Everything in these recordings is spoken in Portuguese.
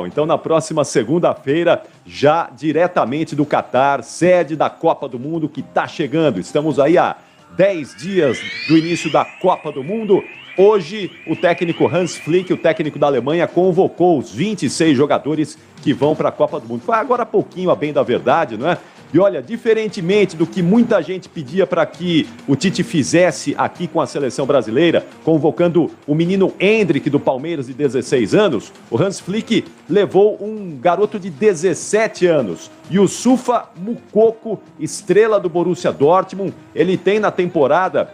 Então, na próxima segunda-feira, já diretamente do Catar, sede da Copa do Mundo que está chegando. Estamos aí há 10 dias do início da Copa do Mundo. Hoje, o técnico Hans Flick, o técnico da Alemanha, convocou os 26 jogadores que vão para a Copa do Mundo. Foi agora há pouquinho, a bem da verdade, não é? E olha, diferentemente do que muita gente pedia para que o Tite fizesse aqui com a seleção brasileira, convocando o menino Endrick do Palmeiras de 16 anos, o Hans Flick levou um garoto de 17 anos. Youssoufa Moukoko, estrela do Borussia Dortmund, ele tem na temporada,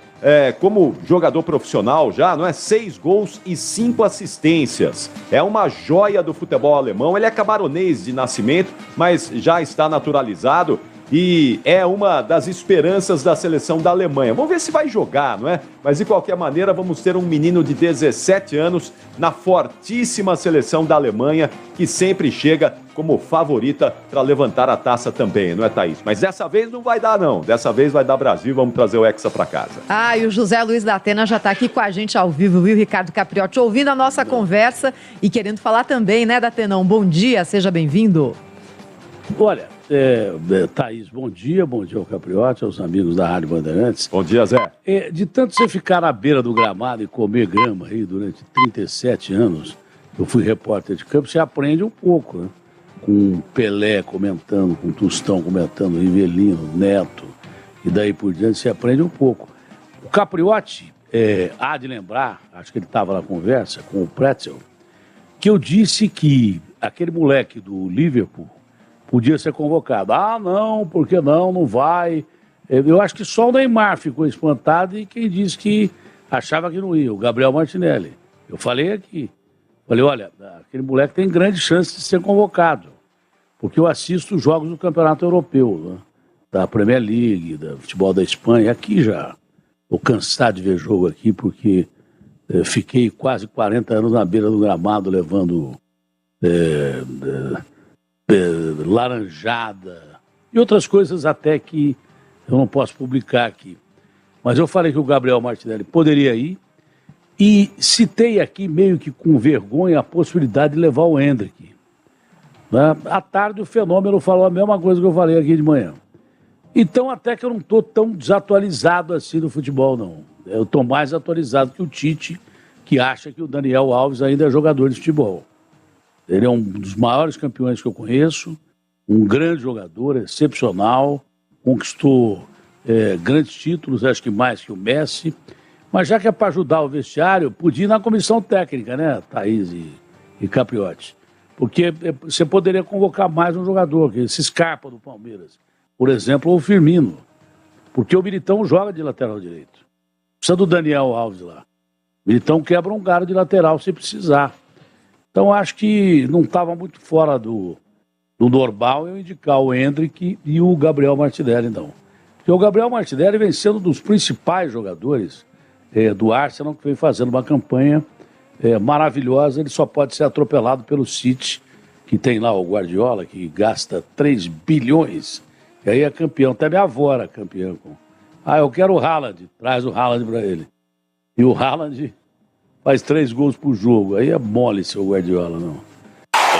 como jogador profissional já, não é? 6 gols e 5 assistências. É uma joia do futebol alemão, ele é camaronês de nascimento, mas já está naturalizado. E é uma das esperanças da seleção da Alemanha. Vamos ver se vai jogar, não é? Mas, de qualquer maneira, vamos ter um menino de 17 anos na fortíssima seleção da Alemanha, que sempre chega como favorita para levantar a taça também, não é, Thaís? Mas dessa vez não vai dar, não. Dessa vez vai dar Brasil, vamos trazer o Hexa para casa. E o José Luiz da Atena já está aqui com a gente ao vivo, viu, Ricardo Capriotti, ouvindo a nossa conversa e querendo falar também, né, Datenão? Bom dia, seja bem-vindo. Olha... Thaís, bom dia ao Capriotti, aos amigos da Rádio Bandeirantes. Bom dia, Zé. De tanto você ficar na beira do gramado e comer grama aí durante 37 anos, eu fui repórter de campo, você aprende um pouco, né? Com Pelé comentando, com Tostão comentando, Rivelino, Neto, e daí por diante você aprende um pouco. O Capriotti, há de lembrar, acho que ele estava na conversa com o Pretzel, que eu disse que aquele moleque do Liverpool podia ser convocado. Não, por que não vai. Eu acho que só o Neymar ficou espantado e quem disse que achava que não ia, o Gabriel Martinelli. Eu falei aqui. Falei, olha, aquele moleque tem grande chance de ser convocado, porque eu assisto os jogos do Campeonato Europeu, né? Da Premier League, do futebol da Espanha. Aqui já estou cansado de ver jogo aqui, porque fiquei quase 40 anos na beira do gramado levando... laranjada e outras coisas até que eu não posso publicar aqui. Mas eu falei que o Gabriel Martinelli poderia ir e citei aqui meio que com vergonha a possibilidade de levar o Endrick. Né? À tarde o Fenômeno falou a mesma coisa que eu falei aqui de manhã. Então até que eu não estou tão desatualizado assim no futebol, não. Eu estou mais atualizado que o Tite, que acha que o Daniel Alves ainda é jogador de futebol. Ele é um dos maiores campeões que eu conheço, um grande jogador, excepcional, conquistou grandes títulos, acho que mais que o Messi, mas já que é para ajudar o vestiário, podia ir na comissão técnica, né, Thaís e Capriotti? Porque você poderia convocar mais um jogador, que esse Scarpa do Palmeiras, por exemplo, ou o Firmino, porque o Militão joga de lateral direito. Precisa do Daniel Alves lá. O Militão quebra um galho de lateral se precisar. Então, acho que não estava muito fora do normal eu indicar o Endrick e o Gabriel Martinelli, não. Porque o Gabriel Martinelli vem sendo um dos principais jogadores do Arsenal, que vem fazendo uma campanha maravilhosa. Ele só pode ser atropelado pelo City, que tem lá o Guardiola, que gasta 3 bilhões, e aí é campeão. Até minha avó era campeã. Eu quero o Haaland, traz o Haaland para ele. E o Haaland... faz 3 gols por jogo. Aí é mole, seu Guardiola, não.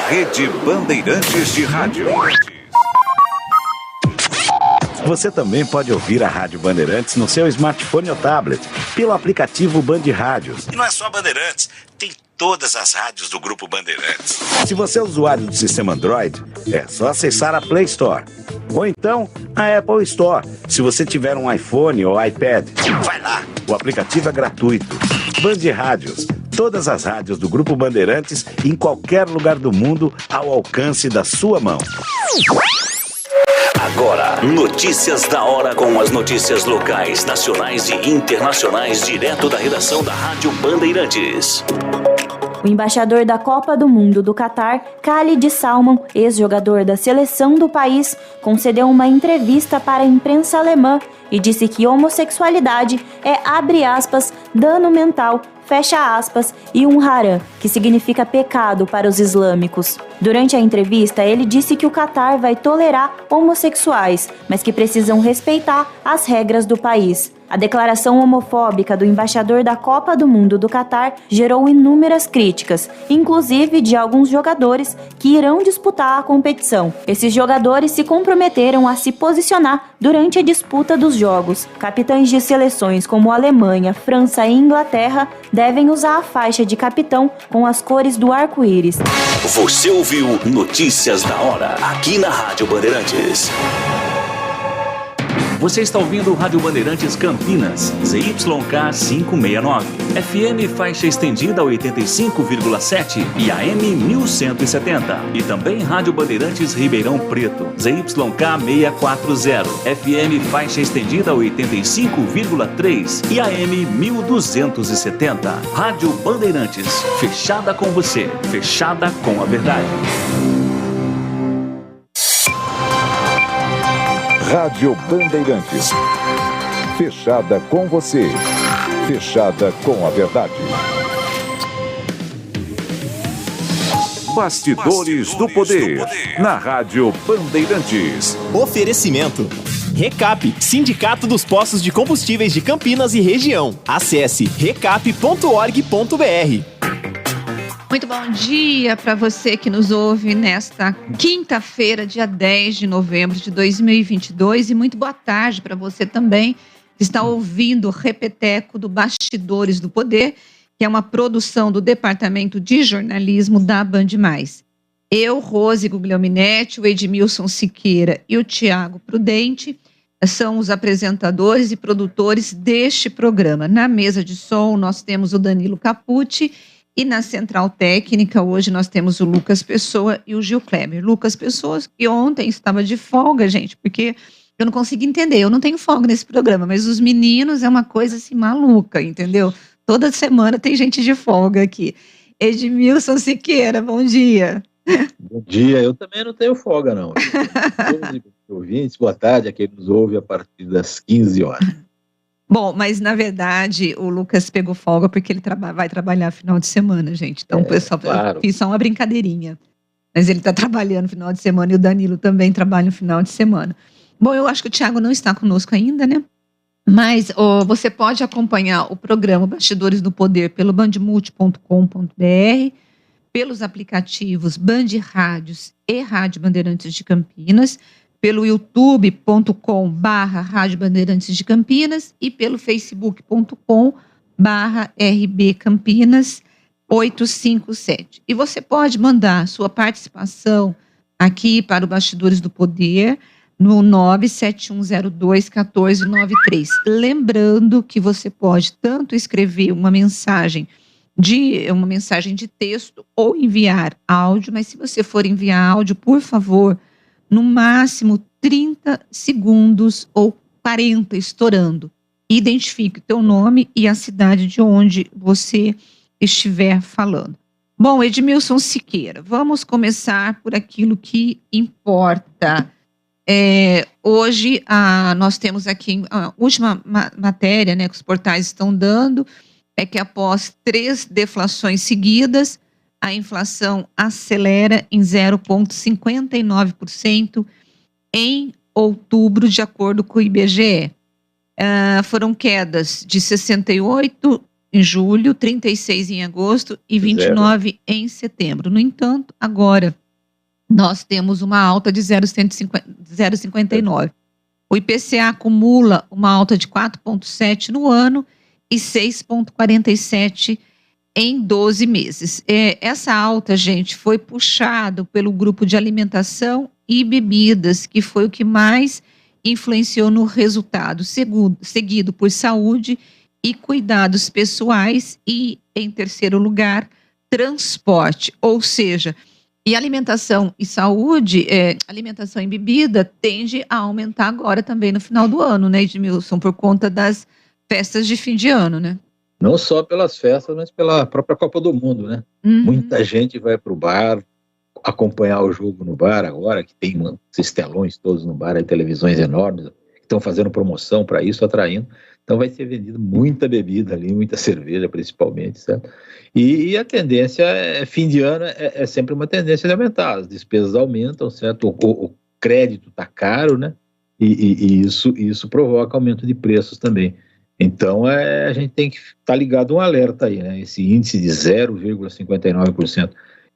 Rede Bandeirantes de Rádio. Você também pode ouvir a Rádio Bandeirantes no seu smartphone ou tablet, pelo aplicativo Band Rádios. E não é só Bandeirantes, tem todas as rádios do Grupo Bandeirantes. Se você é usuário do sistema Android, é só acessar a Play Store. Ou então, a Apple Store, se você tiver um iPhone ou iPad. Vai lá, o aplicativo é gratuito. Band Rádios, todas as rádios do Grupo Bandeirantes em qualquer lugar do mundo ao alcance da sua mão. Agora, notícias da hora com as notícias locais, nacionais e internacionais direto da redação da Rádio Bandeirantes. O embaixador da Copa do Mundo do Catar, Khalid Salman, ex-jogador da seleção do país, concedeu uma entrevista para a imprensa alemã e disse que homossexualidade é, abre aspas, dano mental, fecha aspas, e um haram, que significa pecado para os islâmicos. Durante a entrevista, ele disse que o Catar vai tolerar homossexuais, mas que precisam respeitar as regras do país. A declaração homofóbica do embaixador da Copa do Mundo do Catar gerou inúmeras críticas, inclusive de alguns jogadores que irão disputar a competição. Esses jogadores se comprometeram a se posicionar durante a disputa dos jogos. Capitães de seleções como Alemanha, França e Inglaterra devem usar a faixa de capitão com as cores do arco-íris. Você ouviu Notícias da Hora, aqui na Rádio Bandeirantes. Você está ouvindo Rádio Bandeirantes Campinas, ZYK 569, FM faixa estendida 85,7 e AM 1170. E também Rádio Bandeirantes Ribeirão Preto, ZYK 640, FM faixa estendida 85,3 e AM 1270. Rádio Bandeirantes, fechada com você, fechada com a verdade. Rádio Bandeirantes. Fechada com você. Fechada com a verdade. Bastidores do Poder. Na Rádio Bandeirantes. Oferecimento. Recap, Sindicato dos Postos de Combustíveis de Campinas e Região. Acesse recap.org.br. Muito bom dia para você que nos ouve nesta quinta-feira, dia 10 de novembro de 2022. E muito boa tarde para você também que está ouvindo o Repeteco do Bastidores do Poder, que é uma produção do Departamento de Jornalismo da Band+. Eu, Rose Guglielminetti, o Edmilson Siqueira e o Tiago Prudente são os apresentadores e produtores deste programa. Na mesa de som nós temos o Danilo Capucci. E na Central Técnica, hoje nós temos o Lucas Pessoa e o Gil Kleber. Lucas Pessoa, que ontem estava de folga, gente, porque eu não consigo entender. Eu não tenho folga nesse programa, mas os meninos é uma coisa assim maluca, entendeu? Toda semana tem gente de folga aqui. Edmilson Siqueira, bom dia. Bom dia, eu também não tenho folga, não. Ouvintes, boa tarde, a quem nos ouve a partir das 15 horas. Bom, mas na verdade o Lucas pegou folga porque ele vai trabalhar final de semana, gente. Então, pessoal, claro. Eu fiz só uma brincadeirinha. Mas ele está trabalhando no final de semana e o Danilo também trabalha no final de semana. Bom, eu acho que o Thiago não está conosco ainda, né? Mas você pode acompanhar o programa Bastidores do Poder pelo bandmulti.com.br, pelos aplicativos Band Rádios e Rádio Bandeirantes de Campinas, pelo youtube.com/Rádio Bandeirantes de Campinas e pelo facebook.com/RB Campinas 857. E você pode mandar sua participação aqui para o Bastidores do Poder no 971021493. Lembrando que você pode tanto escrever uma mensagem de texto ou enviar áudio, mas se você for enviar áudio, por favor, no máximo 30 segundos ou 40, estourando. Identifique o teu nome e a cidade de onde você estiver falando. Bom, Edmilson Siqueira, vamos começar por aquilo que importa. Hoje, nós temos aqui a última matéria, né, que os portais estão dando, é que após 3 deflações seguidas, a inflação acelera em 0,59% em outubro, de acordo com o IBGE. Foram quedas de 68 em julho, 36 em agosto e 29 em setembro. No entanto, agora nós temos uma alta de 0,59. O IPCA acumula uma alta de 4,7 no ano e 6,47 em 12 meses. Essa alta, gente, foi puxada pelo grupo de alimentação e bebidas, que foi o que mais influenciou no resultado, seguido por saúde e cuidados pessoais e, em terceiro lugar, transporte. Ou seja, e alimentação e saúde, alimentação e bebida tende a aumentar agora também no final do ano, né, Edmilson, por conta das festas de fim de ano, né? Não só pelas festas, mas pela própria Copa do Mundo, né? Uhum. Muita gente vai para o bar, acompanhar o jogo no bar agora, que tem esses telões todos no bar, televisões enormes, que estão fazendo promoção para isso, atraindo. Então vai ser vendida muita bebida ali, muita cerveja principalmente, certo? E a tendência, fim de ano, é sempre uma tendência de aumentar. As despesas aumentam, certo? O crédito está caro, né? E isso provoca aumento de preços também. Então, a gente tem que estar ligado um alerta aí, né? Esse índice de 0,59%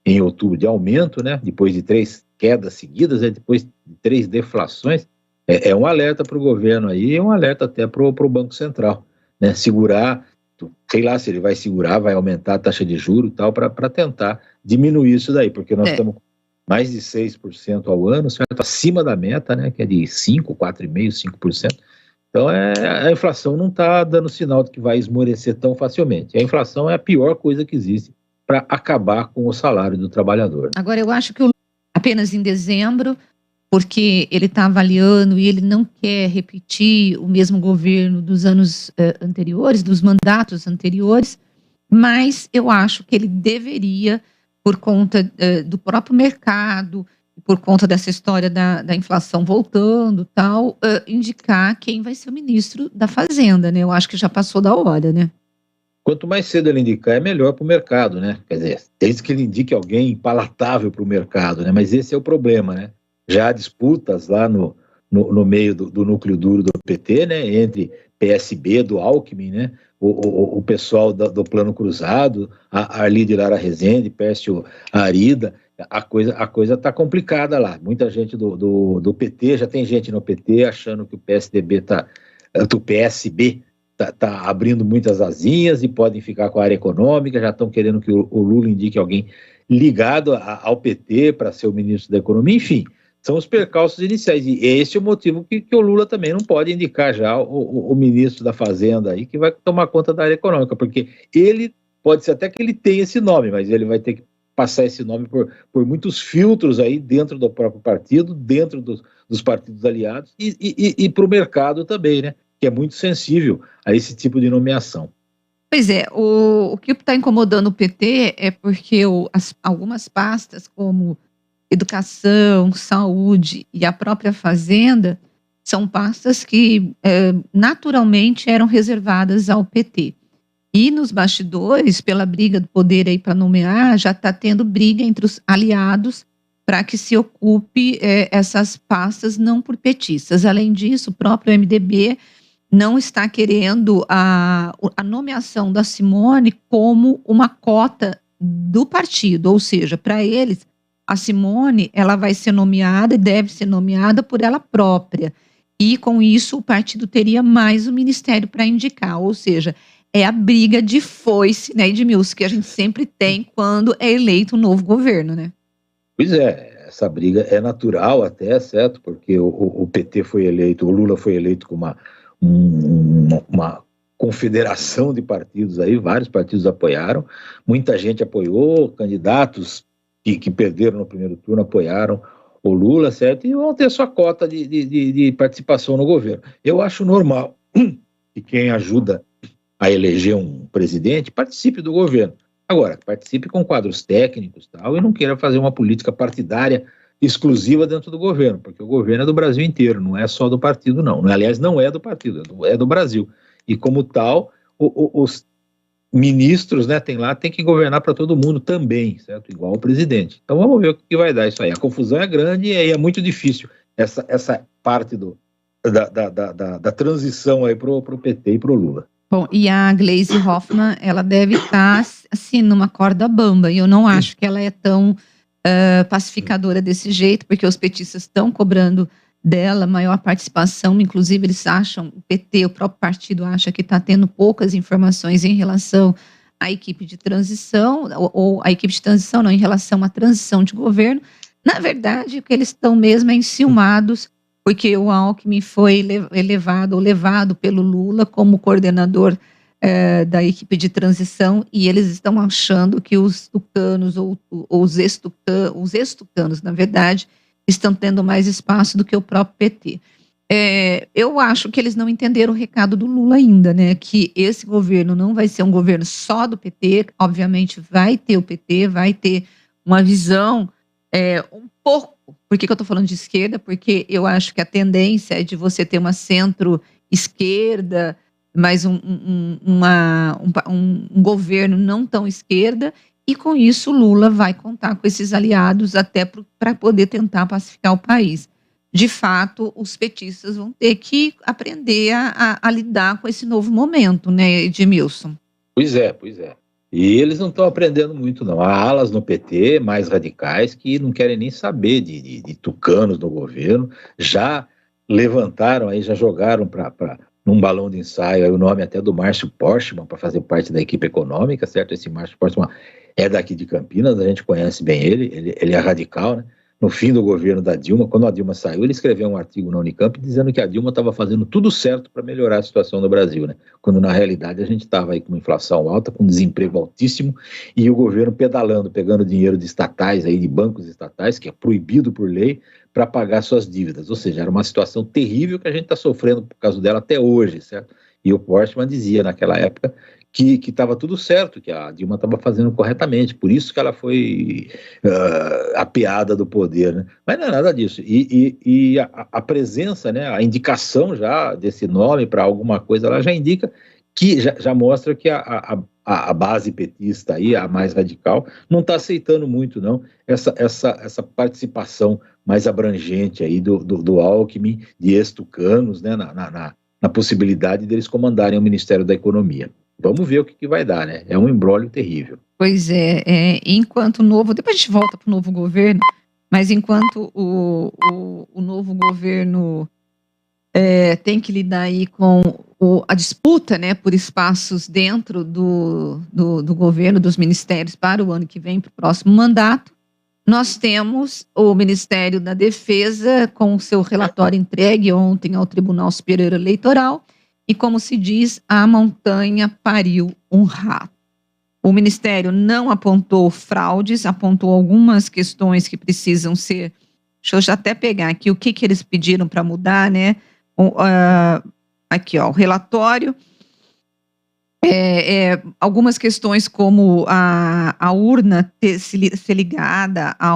em outubro de aumento, né? Depois de 3 quedas seguidas, depois de 3 deflações, é um alerta para o governo aí, é um alerta até para o Banco Central, né? Segurar, sei lá se ele vai segurar, vai aumentar a taxa de juros e tal, para tentar diminuir isso daí, porque nós estamos com mais de 6% ao ano, certo? Acima da meta, né? Que é de 5, 4,5%, 5%. Então, a inflação não está dando sinal de que vai esmorecer tão facilmente. A inflação é a pior coisa que existe para acabar com o salário do trabalhador. Agora, eu acho que apenas em dezembro, porque ele está avaliando e ele não quer repetir o mesmo governo dos anos anteriores, dos mandatos anteriores, mas eu acho que ele deveria, por conta do próprio mercado, por conta dessa história da inflação voltando, tal, indicar quem vai ser o ministro da Fazenda, né? Eu acho que já passou da hora, né? Quanto mais cedo ele indicar, é melhor para o mercado, né? Quer dizer, desde que ele indique alguém palatável para o mercado, né? Mas esse é o problema, né? Já há disputas lá no meio do núcleo duro do PT, né? Entre PSB, do Alckmin, né? O pessoal do Plano Cruzado, a Arlide Lara Rezende, Pércio Arida. A coisa está complicada lá. Muita gente do PT, já tem gente no PT achando que o PSB o PSB está abrindo muitas asinhas e podem ficar com a área econômica, já estão querendo que o Lula indique alguém ligado ao PT para ser o ministro da Economia, enfim, são os percalços iniciais, e esse é o motivo que o Lula também não pode indicar já o ministro da Fazenda aí, que vai tomar conta da área econômica, porque ele, pode ser até que ele tenha esse nome, mas ele vai ter que passar esse nome por muitos filtros aí dentro do próprio partido, dentro dos partidos aliados e para o mercado também, né? Que é muito sensível a esse tipo de nomeação. Pois é, o que está incomodando o PT é porque algumas pastas como educação, saúde e a própria Fazenda são pastas que naturalmente eram reservadas ao PT. E nos bastidores, pela briga do poder aí para nomear, já está tendo briga entre os aliados para que se ocupe essas pastas não por petistas. Além disso, o próprio MDB não está querendo a nomeação da Simone como uma cota do partido, ou seja, para eles, a Simone ela vai ser nomeada e deve ser nomeada por ela própria. E com isso o partido teria mais o ministério para indicar, ou seja, é a briga de foice, né, Edmilson, que a gente sempre tem quando é eleito um novo governo, né? Pois é, essa briga é natural até, certo? Porque o PT foi eleito, o Lula foi eleito com uma confederação de partidos aí, vários partidos apoiaram, muita gente apoiou, candidatos que perderam no primeiro turno apoiaram o Lula, certo? E vão ter sua cota de participação no governo. Eu acho normal que quem ajuda a eleger um presidente participe do governo. Agora, participe com quadros técnicos e não queira fazer uma política partidária exclusiva dentro do governo, porque o governo é do Brasil inteiro, não é só do partido, não. Aliás, não é do partido, é do Brasil. E como tal, os ministros, né, tem que governar para todo mundo também, certo? Igual o presidente. Então vamos ver o que vai dar isso aí. A confusão é grande e é muito difícil essa parte da transição aí pro PT e pro Lula. Bom, e a Gleisi Hoffmann, ela deve estar, assim, numa corda bamba, e eu não acho que ela é tão pacificadora desse jeito, porque os petistas estão cobrando dela maior participação, inclusive eles acham, o PT, o próprio partido acha que está tendo poucas informações em relação à equipe de transição, ou a equipe de transição não, em relação à transição de governo. Na verdade, o que eles estão mesmo é enciumados, porque o Alckmin foi levado pelo Lula como coordenador da equipe de transição, e eles estão achando que os tucanos, ou os ex-tucanos, na verdade, estão tendo mais espaço do que o próprio PT. Eu acho que eles não entenderam o recado do Lula ainda, né? Que esse governo não vai ser um governo só do PT, obviamente vai ter o PT, vai ter uma visão um pouco. Por que eu estou falando de esquerda? Porque eu acho que a tendência é de você ter uma centro-esquerda, mas um governo não tão esquerda, e com isso o Lula vai contar com esses aliados até para poder tentar pacificar o país. de fato, os petistas vão ter que aprender a lidar com esse novo momento, né, Edmilson? Pois é. E eles não estão aprendendo muito, não. Há alas no PT mais radicais que não querem nem saber de tucanos no governo, já levantaram aí, já jogaram num balão de ensaio aí, o nome até do Márcio Porchmann para fazer parte da equipe econômica, certo? Esse Márcio Porchmann é daqui de Campinas, a gente conhece bem ele é radical, né? No fim do governo da Dilma, quando a Dilma saiu, ele escreveu um artigo na Unicamp dizendo que a Dilma estava fazendo tudo certo para melhorar a situação no Brasil, né? Quando na realidade a gente estava aí com uma inflação alta, com desemprego altíssimo e o governo pedalando, pegando dinheiro de estatais, aí, de bancos estatais, que é proibido por lei, para pagar suas dívidas. Ou seja, era uma situação terrível que a gente está sofrendo por causa dela até hoje, certo? E o Porchmann dizia naquela época que estava tudo certo, que a Dilma estava fazendo corretamente, por isso que ela foi apeada do poder, né? Mas não é nada disso. E a presença, né, a indicação já desse nome para alguma coisa, ela já indica que já mostra que a base petista aí, a mais radical, não está aceitando muito, não, essa participação mais abrangente aí do Alckmin, de ex-tucanos, né, na possibilidade deles comandarem o Ministério da Economia. Vamos ver o que vai dar, né? É um imbróglio terrível. Pois enquanto o novo... Depois a gente volta para o novo governo, mas enquanto o novo governo tem que lidar aí com a disputa, né, por espaços dentro do governo, dos ministérios para o ano que vem, para o próximo mandato, nós temos o Ministério da Defesa com o seu relatório entregue ontem ao Tribunal Superior Eleitoral e, como se diz, a montanha pariu um rato. O Ministério não apontou fraudes, apontou algumas questões que precisam ser... Deixa eu já até pegar aqui o que eles pediram para mudar, né? Aqui, ó, o relatório... algumas questões como a urna ser ligada à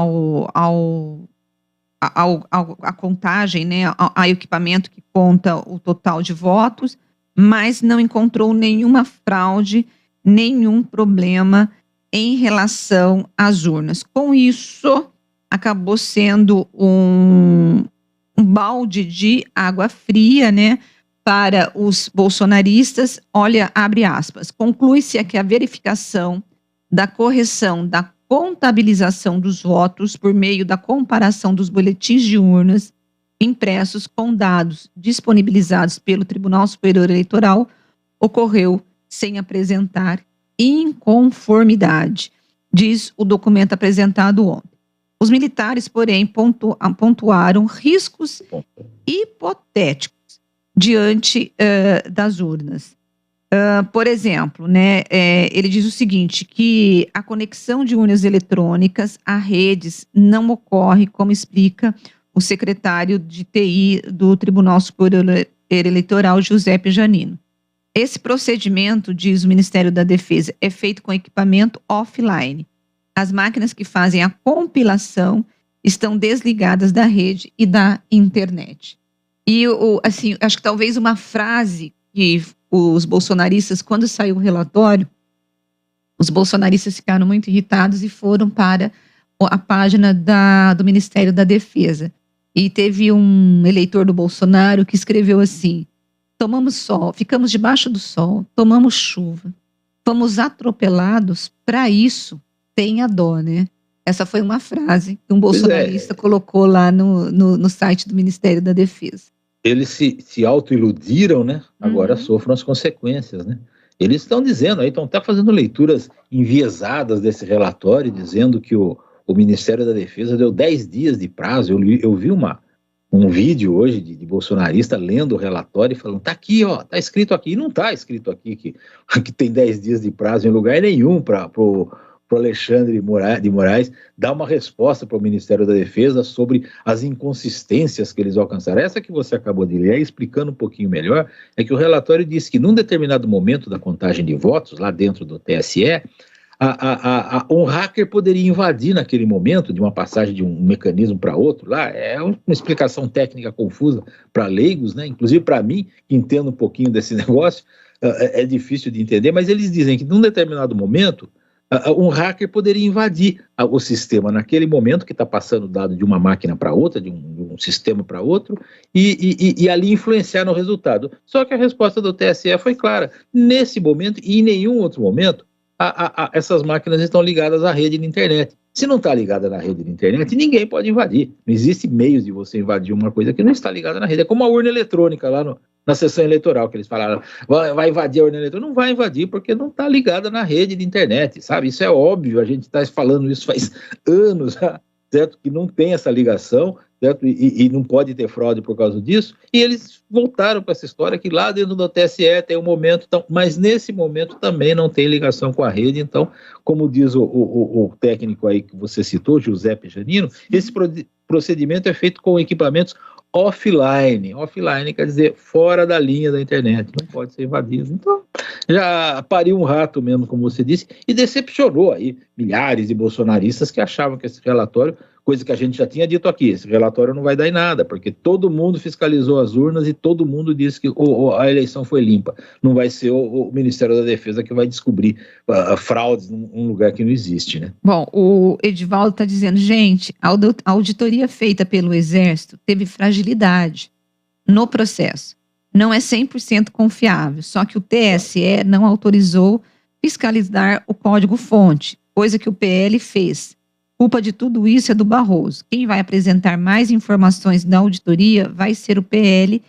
contagem, né, ao equipamento que conta o total de votos, mas não encontrou nenhuma fraude, nenhum problema em relação às urnas. Com isso, acabou sendo um balde de água fria, né, para os bolsonaristas. Olha, abre aspas, conclui-se que a verificação da correção da contabilização dos votos por meio da comparação dos boletins de urnas impressos com dados disponibilizados pelo Tribunal Superior Eleitoral ocorreu sem apresentar inconformidade, diz o documento apresentado ontem. Os militares, porém, pontuaram riscos hipotéticos diante das urnas. Por exemplo, né, ele diz o seguinte, que a conexão de urnas eletrônicas a redes não ocorre, como explica o secretário de TI do Tribunal Superior Eleitoral, Giuseppe Janino. Esse procedimento, diz o Ministério da Defesa, é feito com equipamento offline. As máquinas que fazem a compilação estão desligadas da rede e da internet. E, assim, acho que talvez uma frase que os bolsonaristas, quando saiu o relatório, os bolsonaristas ficaram muito irritados e foram para a página do Ministério da Defesa. E teve um eleitor do Bolsonaro que escreveu assim: tomamos sol, ficamos debaixo do sol, tomamos chuva, fomos atropelados, para isso tenha dó, né? Essa foi uma frase que um bolsonarista colocou lá no site do Ministério da Defesa. Eles se autoiludiram, né? Agora sofram as consequências, né? Eles estão dizendo aí, estão até fazendo leituras enviesadas desse relatório, dizendo que o Ministério da Defesa deu 10 dias de prazo. Eu vi um vídeo hoje de bolsonarista lendo o relatório e falando, tá aqui, ó, tá escrito aqui. E não tá escrito aqui que tem 10 dias de prazo em lugar nenhum para o Alexandre de Moraes dar uma resposta para o Ministério da Defesa sobre as inconsistências que eles alcançaram. Essa que você acabou de ler, explicando um pouquinho melhor, é que o relatório diz que num determinado momento da contagem de votos, lá dentro do TSE, um hacker poderia invadir naquele momento, de uma passagem de um mecanismo para outro, lá é uma explicação técnica confusa para leigos, né? Inclusive para mim, que entendo um pouquinho desse negócio, é difícil de entender, mas eles dizem que num determinado momento, um hacker poderia invadir o sistema naquele momento que está passando dado de uma máquina para outra, de um sistema para outro, e ali influenciar no resultado. Só que a resposta do TSE foi clara. Nesse momento, e em nenhum outro momento, essas máquinas estão ligadas à rede de internet. Se não está ligada na rede de internet, ninguém pode invadir. Não existe meios de você invadir uma coisa que não está ligada na rede. É como a urna eletrônica lá na sessão eleitoral, que eles falaram, vai invadir a urna eletrônica. Não vai invadir, porque não está ligada na rede de internet, sabe? Isso é óbvio, a gente está falando isso faz anos, certo? Que não tem essa ligação, certo? E não pode ter fraude por causa disso. E eles voltaram para essa história que lá dentro do TSE tem um momento, mas nesse momento também não tem ligação com a rede. Então, como diz o técnico aí que você citou, Giuseppe Janino, esse procedimento é feito com equipamentos offline. Offline quer dizer fora da linha da internet, não pode ser invadido. Então, já pariu um rato mesmo, como você disse, e decepcionou aí milhares de bolsonaristas que achavam que esse relatório, coisa que a gente já tinha dito aqui, esse relatório não vai dar em nada, porque todo mundo fiscalizou as urnas e todo mundo disse que a eleição foi limpa. Não vai ser o Ministério da Defesa que vai descobrir fraudes num lugar que não existe, né? Bom, o Edivaldo está dizendo, gente, a auditoria feita pelo Exército teve fragilidade no processo. Não é 100% confiável, só que o TSE não autorizou fiscalizar o código-fonte, coisa que o PL fez. Culpa de tudo isso é do Barroso. Quem vai apresentar mais informações da auditoria vai ser o PL,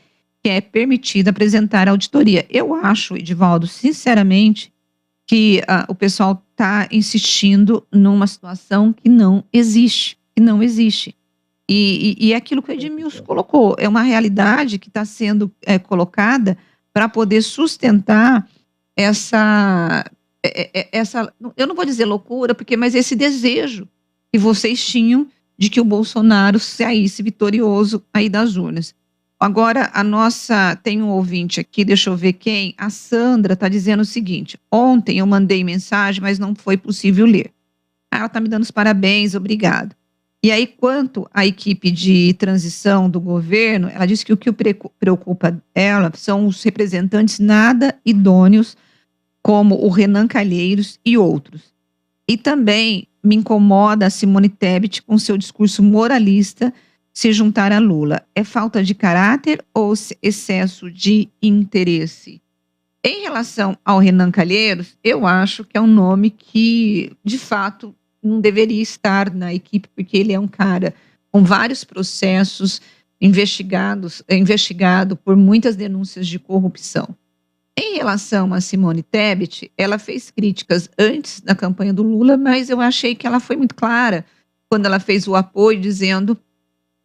que é permitido apresentar a auditoria. Eu acho, Edivaldo, sinceramente, que o pessoal está insistindo numa situação que não existe, E é aquilo que o Edmilson colocou, é uma realidade que está sendo colocada para poder sustentar essa, eu não vou dizer loucura, mas esse desejo que vocês tinham de que o Bolsonaro saísse vitorioso aí das urnas. Agora, tem um ouvinte aqui, deixa eu ver quem, a Sandra está dizendo o seguinte, ontem eu mandei mensagem, mas não foi possível ler. Ela está me dando os parabéns, obrigado. E aí, quanto à equipe de transição do governo, ela disse que o que preocupa ela são os representantes nada idôneos, como o Renan Calheiros e outros. E também me incomoda a Simone Tebet com seu discurso moralista se juntar a Lula. É falta de caráter ou excesso de interesse? Em relação ao Renan Calheiros, eu acho que é um nome que, de fato, não deveria estar na equipe, porque ele é um cara com vários processos investigado por muitas denúncias de corrupção. Em relação a Simone Tebet, ela fez críticas antes da campanha do Lula, mas eu achei que ela foi muito clara quando ela fez o apoio, dizendo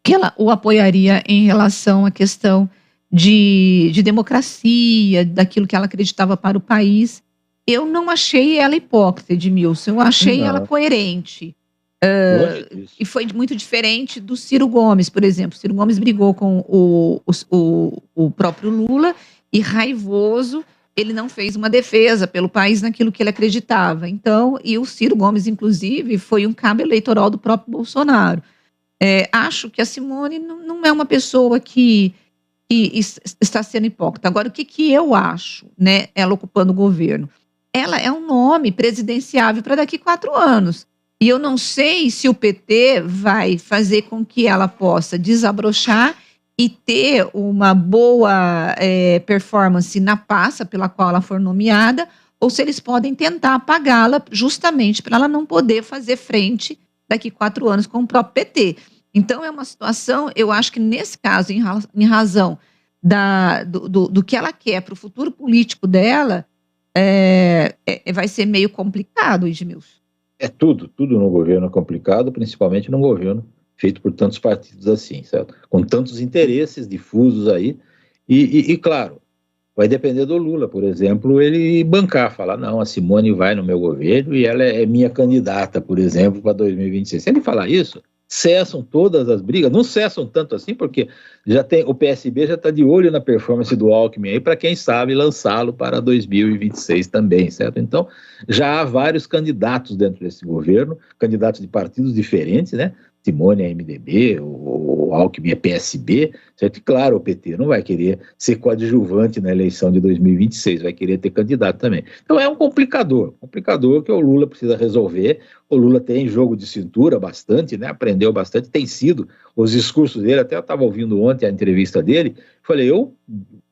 que ela o apoiaria em relação à questão de democracia, daquilo que ela acreditava para o país. Eu não achei ela hipócrita, Edmilson, eu achei ela coerente. E foi muito diferente do Ciro Gomes, por exemplo. Ciro Gomes brigou com o próprio Lula e, raivoso, ele não fez uma defesa pelo país naquilo que ele acreditava. Então, e o Ciro Gomes, inclusive, foi um cabo eleitoral do próprio Bolsonaro. Acho que a Simone não é uma pessoa que está sendo hipócrita. Agora, o que eu acho, né, ela ocupando o governo? Ela é um nome presidenciável para daqui 4 anos. E eu não sei se o PT vai fazer com que ela possa desabrochar e ter uma boa performance na pasta pela qual ela for nomeada, ou se eles podem tentar apagá-la justamente para ela não poder fazer frente daqui 4 anos com o próprio PT. Então é uma situação, eu acho que nesse caso, em razão do que ela quer para o futuro político dela, vai ser meio complicado, Edmilson. Tudo no governo é complicado, principalmente num governo feito por tantos partidos assim, certo? Com tantos interesses difusos aí, e claro, vai depender do Lula, por exemplo, ele bancar, falar, não, a Simone vai no meu governo e ela é minha candidata, por exemplo, para 2026. Se ele falar isso, cessam todas as brigas, não cessam tanto assim, porque o PSB já está de olho na performance do Alckmin aí, para quem sabe lançá-lo para 2026 também, certo? Então, já há vários candidatos dentro desse governo, candidatos de partidos diferentes, né? Simone é MDB, o Alckmin é PSB, certo? E claro, o PT não vai querer ser coadjuvante na eleição de 2026, vai querer ter candidato também. Então é um complicador que o Lula precisa resolver. O Lula tem jogo de cintura bastante, né? Aprendeu bastante, tem sido os discursos dele, até eu estava ouvindo ontem a entrevista dele, falei, eu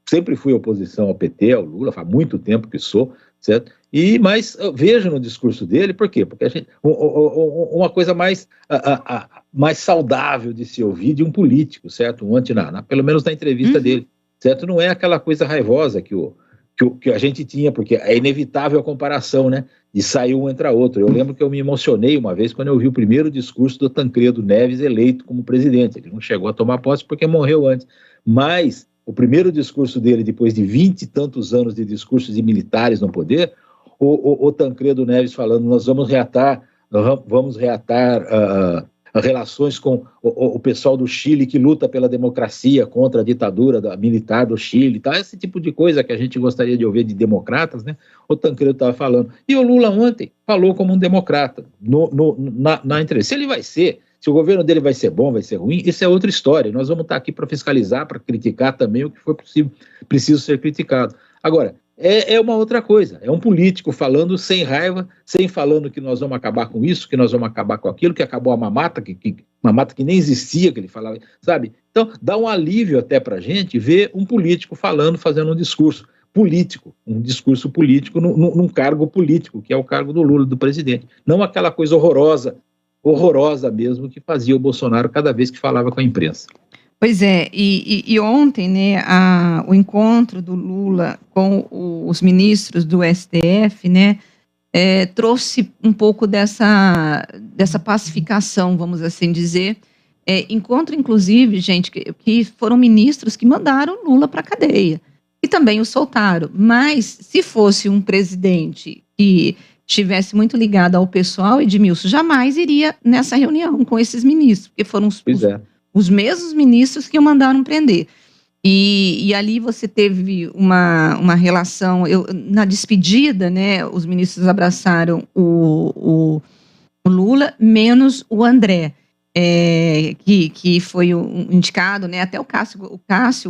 sempre fui oposição ao PT, ao Lula, faz muito tempo que sou, certo? Mas eu vejo no discurso dele, por quê? Porque uma coisa mais saudável de se ouvir de um político, certo? Pelo menos na entrevista dele, certo? Não é aquela coisa raivosa que a gente tinha, porque é inevitável a comparação, né? De sair um entra outro. Eu lembro que eu me emocionei uma vez quando eu vi o primeiro discurso do Tancredo Neves eleito como presidente. Ele não chegou a tomar posse porque morreu antes. Mas o primeiro discurso dele, depois de 20 e tantos anos de discursos de militares no poder, o Tancredo Neves falando, nós vamos reatar relações com o pessoal do Chile que luta pela democracia contra a ditadura militar do Chile, tá? Esse tipo de coisa que a gente gostaria de ouvir de democratas, né? O Tancredo estava falando. E o Lula ontem falou como um democrata na entrevista. Se o governo dele vai ser bom, vai ser ruim, isso é outra história. Nós vamos estar aqui para fiscalizar, para criticar também o que for preciso ser criticado. Agora, é uma outra coisa, é um político falando sem raiva, sem falando que nós vamos acabar com isso, que nós vamos acabar com aquilo, que acabou a mamata, mamata que nem existia, que ele falava, sabe? Então, dá um alívio até pra gente ver um político fazendo um discurso político num cargo político, que é o cargo do Lula, do presidente. Não aquela coisa horrorosa mesmo que fazia o Bolsonaro cada vez que falava com a imprensa. Pois é, e ontem, né, o encontro do Lula com os ministros do STF, né, trouxe um pouco dessa pacificação, vamos assim dizer. Encontro, inclusive, gente, que foram ministros que mandaram Lula para a cadeia e também o soltaram. Mas, se fosse um presidente que estivesse muito ligado ao pessoal, Edmilson jamais iria nessa reunião com esses ministros, porque foram os mesmos ministros que o mandaram prender. E ali você teve uma relação, na despedida, né, os ministros abraçaram o Lula, menos o André, que foi indicado, né, até o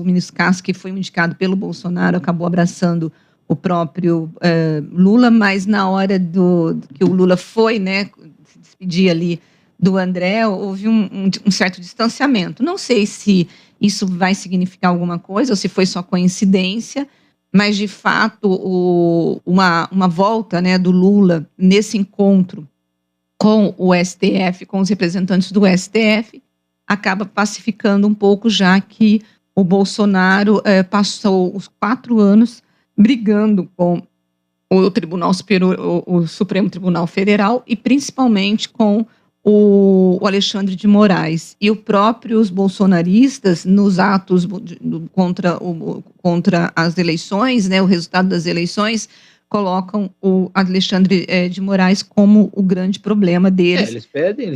ministro Cássio, que foi indicado pelo Bolsonaro, acabou abraçando o próprio Lula, mas na hora que o Lula foi, né, se despedir ali do André, houve um certo distanciamento. Não sei se isso vai significar alguma coisa ou se foi só coincidência, mas, de fato, uma volta, né, do Lula nesse encontro com o STF, com os representantes do STF, acaba pacificando um pouco, já que o Bolsonaro passou os 4 anos brigando com o Tribunal Superior, o Supremo Tribunal Federal, e principalmente com o Alexandre de Moraes. E os próprios bolsonaristas, nos atos contra as eleições, né, o resultado das eleições, colocam o Alexandre de Moraes como o grande problema deles. Eles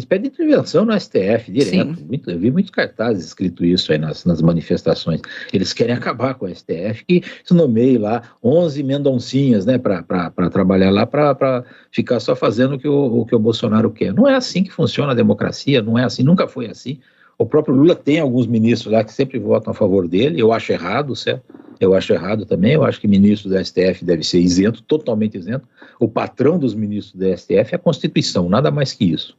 pedem intervenção no STF direto. Eu vi muitos cartazes escrito isso aí nas manifestações. Eles querem acabar com o STF, que se nomeie lá 11 Mendoncinhas, né, para trabalhar lá, para ficar só fazendo o que o Bolsonaro quer. Não é assim que funciona a democracia, não é assim, nunca foi assim. O próprio Lula tem alguns ministros lá que sempre votam a favor dele, eu acho errado, certo? Eu acho errado também, eu acho que ministro do STF deve ser isento, totalmente isento. O patrão dos ministros do STF é a Constituição, nada mais que isso.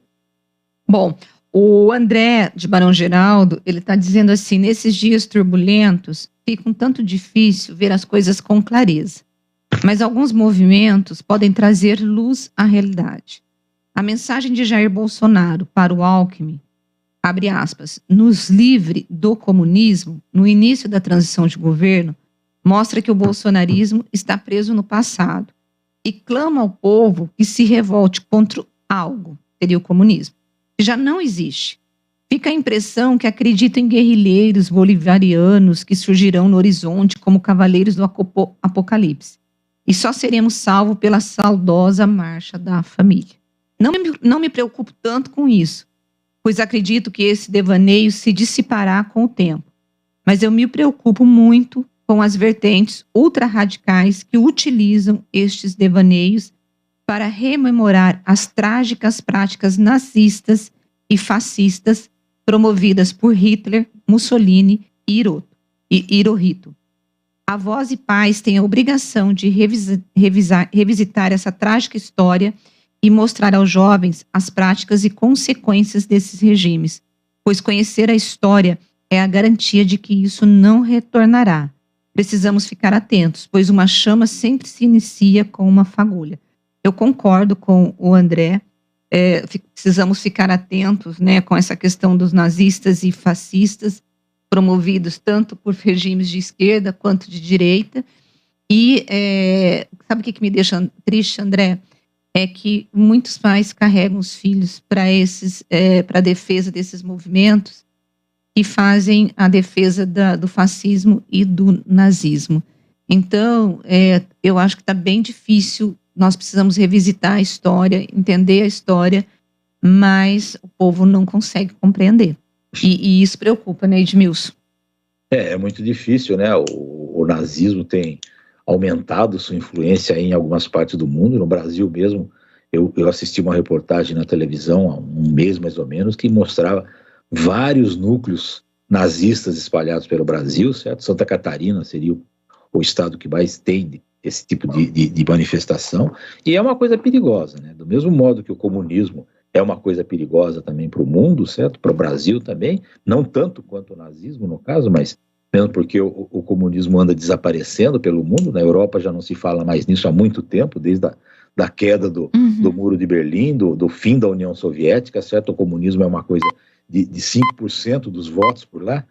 Bom, o André de Barão Geraldo, ele está dizendo assim, nesses dias turbulentos, fica um tanto difícil ver as coisas com clareza, mas alguns movimentos podem trazer luz à realidade. A mensagem de Jair Bolsonaro para o Alckmin, abre aspas, nos livre do comunismo, no início da transição de governo, mostra que o bolsonarismo está preso no passado e clama ao povo que se revolte contra algo, seria o comunismo, que já não existe. Fica a impressão que acredita em guerrilheiros bolivarianos que surgirão no horizonte como cavaleiros do apocalipse. E só seremos salvos pela saudosa marcha da família. Não me preocupo tanto com isso, pois acredito que esse devaneio se dissipará com o tempo. Mas eu me preocupo muito com as vertentes ultra-radicais que utilizam estes devaneios para rememorar as trágicas práticas nazistas e fascistas promovidas por Hitler, Mussolini e Hirohito. A Voz e Paz tem a obrigação de revisitar essa trágica história e mostrar aos jovens as práticas e consequências desses regimes, pois conhecer a história é a garantia de que isso não retornará. Precisamos ficar atentos, pois uma chama sempre se inicia com uma fagulha. Eu concordo com o André, precisamos ficar atentos, né, com essa questão dos nazistas e fascistas, promovidos tanto por regimes de esquerda quanto de direita. E sabe o que me deixa triste, André? É que muitos pais carregam os filhos para a defesa desses movimentos e fazem a defesa do fascismo e do nazismo. Então, eu acho que está bem difícil. Nós precisamos revisitar a história, entender a história, mas o povo não consegue compreender. E isso preocupa, né, Edmilson? É muito difícil, né? O nazismo tem aumentado sua influência em algumas partes do mundo. No Brasil mesmo, eu assisti uma reportagem na televisão há um mês mais ou menos, que mostrava vários núcleos nazistas espalhados pelo Brasil, certo? Santa Catarina seria o estado que mais tem esse tipo de manifestação, e é uma coisa perigosa, né? Do mesmo modo que o comunismo é uma coisa perigosa também para o mundo, certo? Para o Brasil também, não tanto quanto o nazismo no caso, mas mesmo porque o comunismo anda desaparecendo pelo mundo. Na Europa já não se fala mais nisso há muito tempo, desde da queda do Muro de Berlim, do fim da União Soviética, certo? O comunismo é uma coisa de 5% dos votos por lá.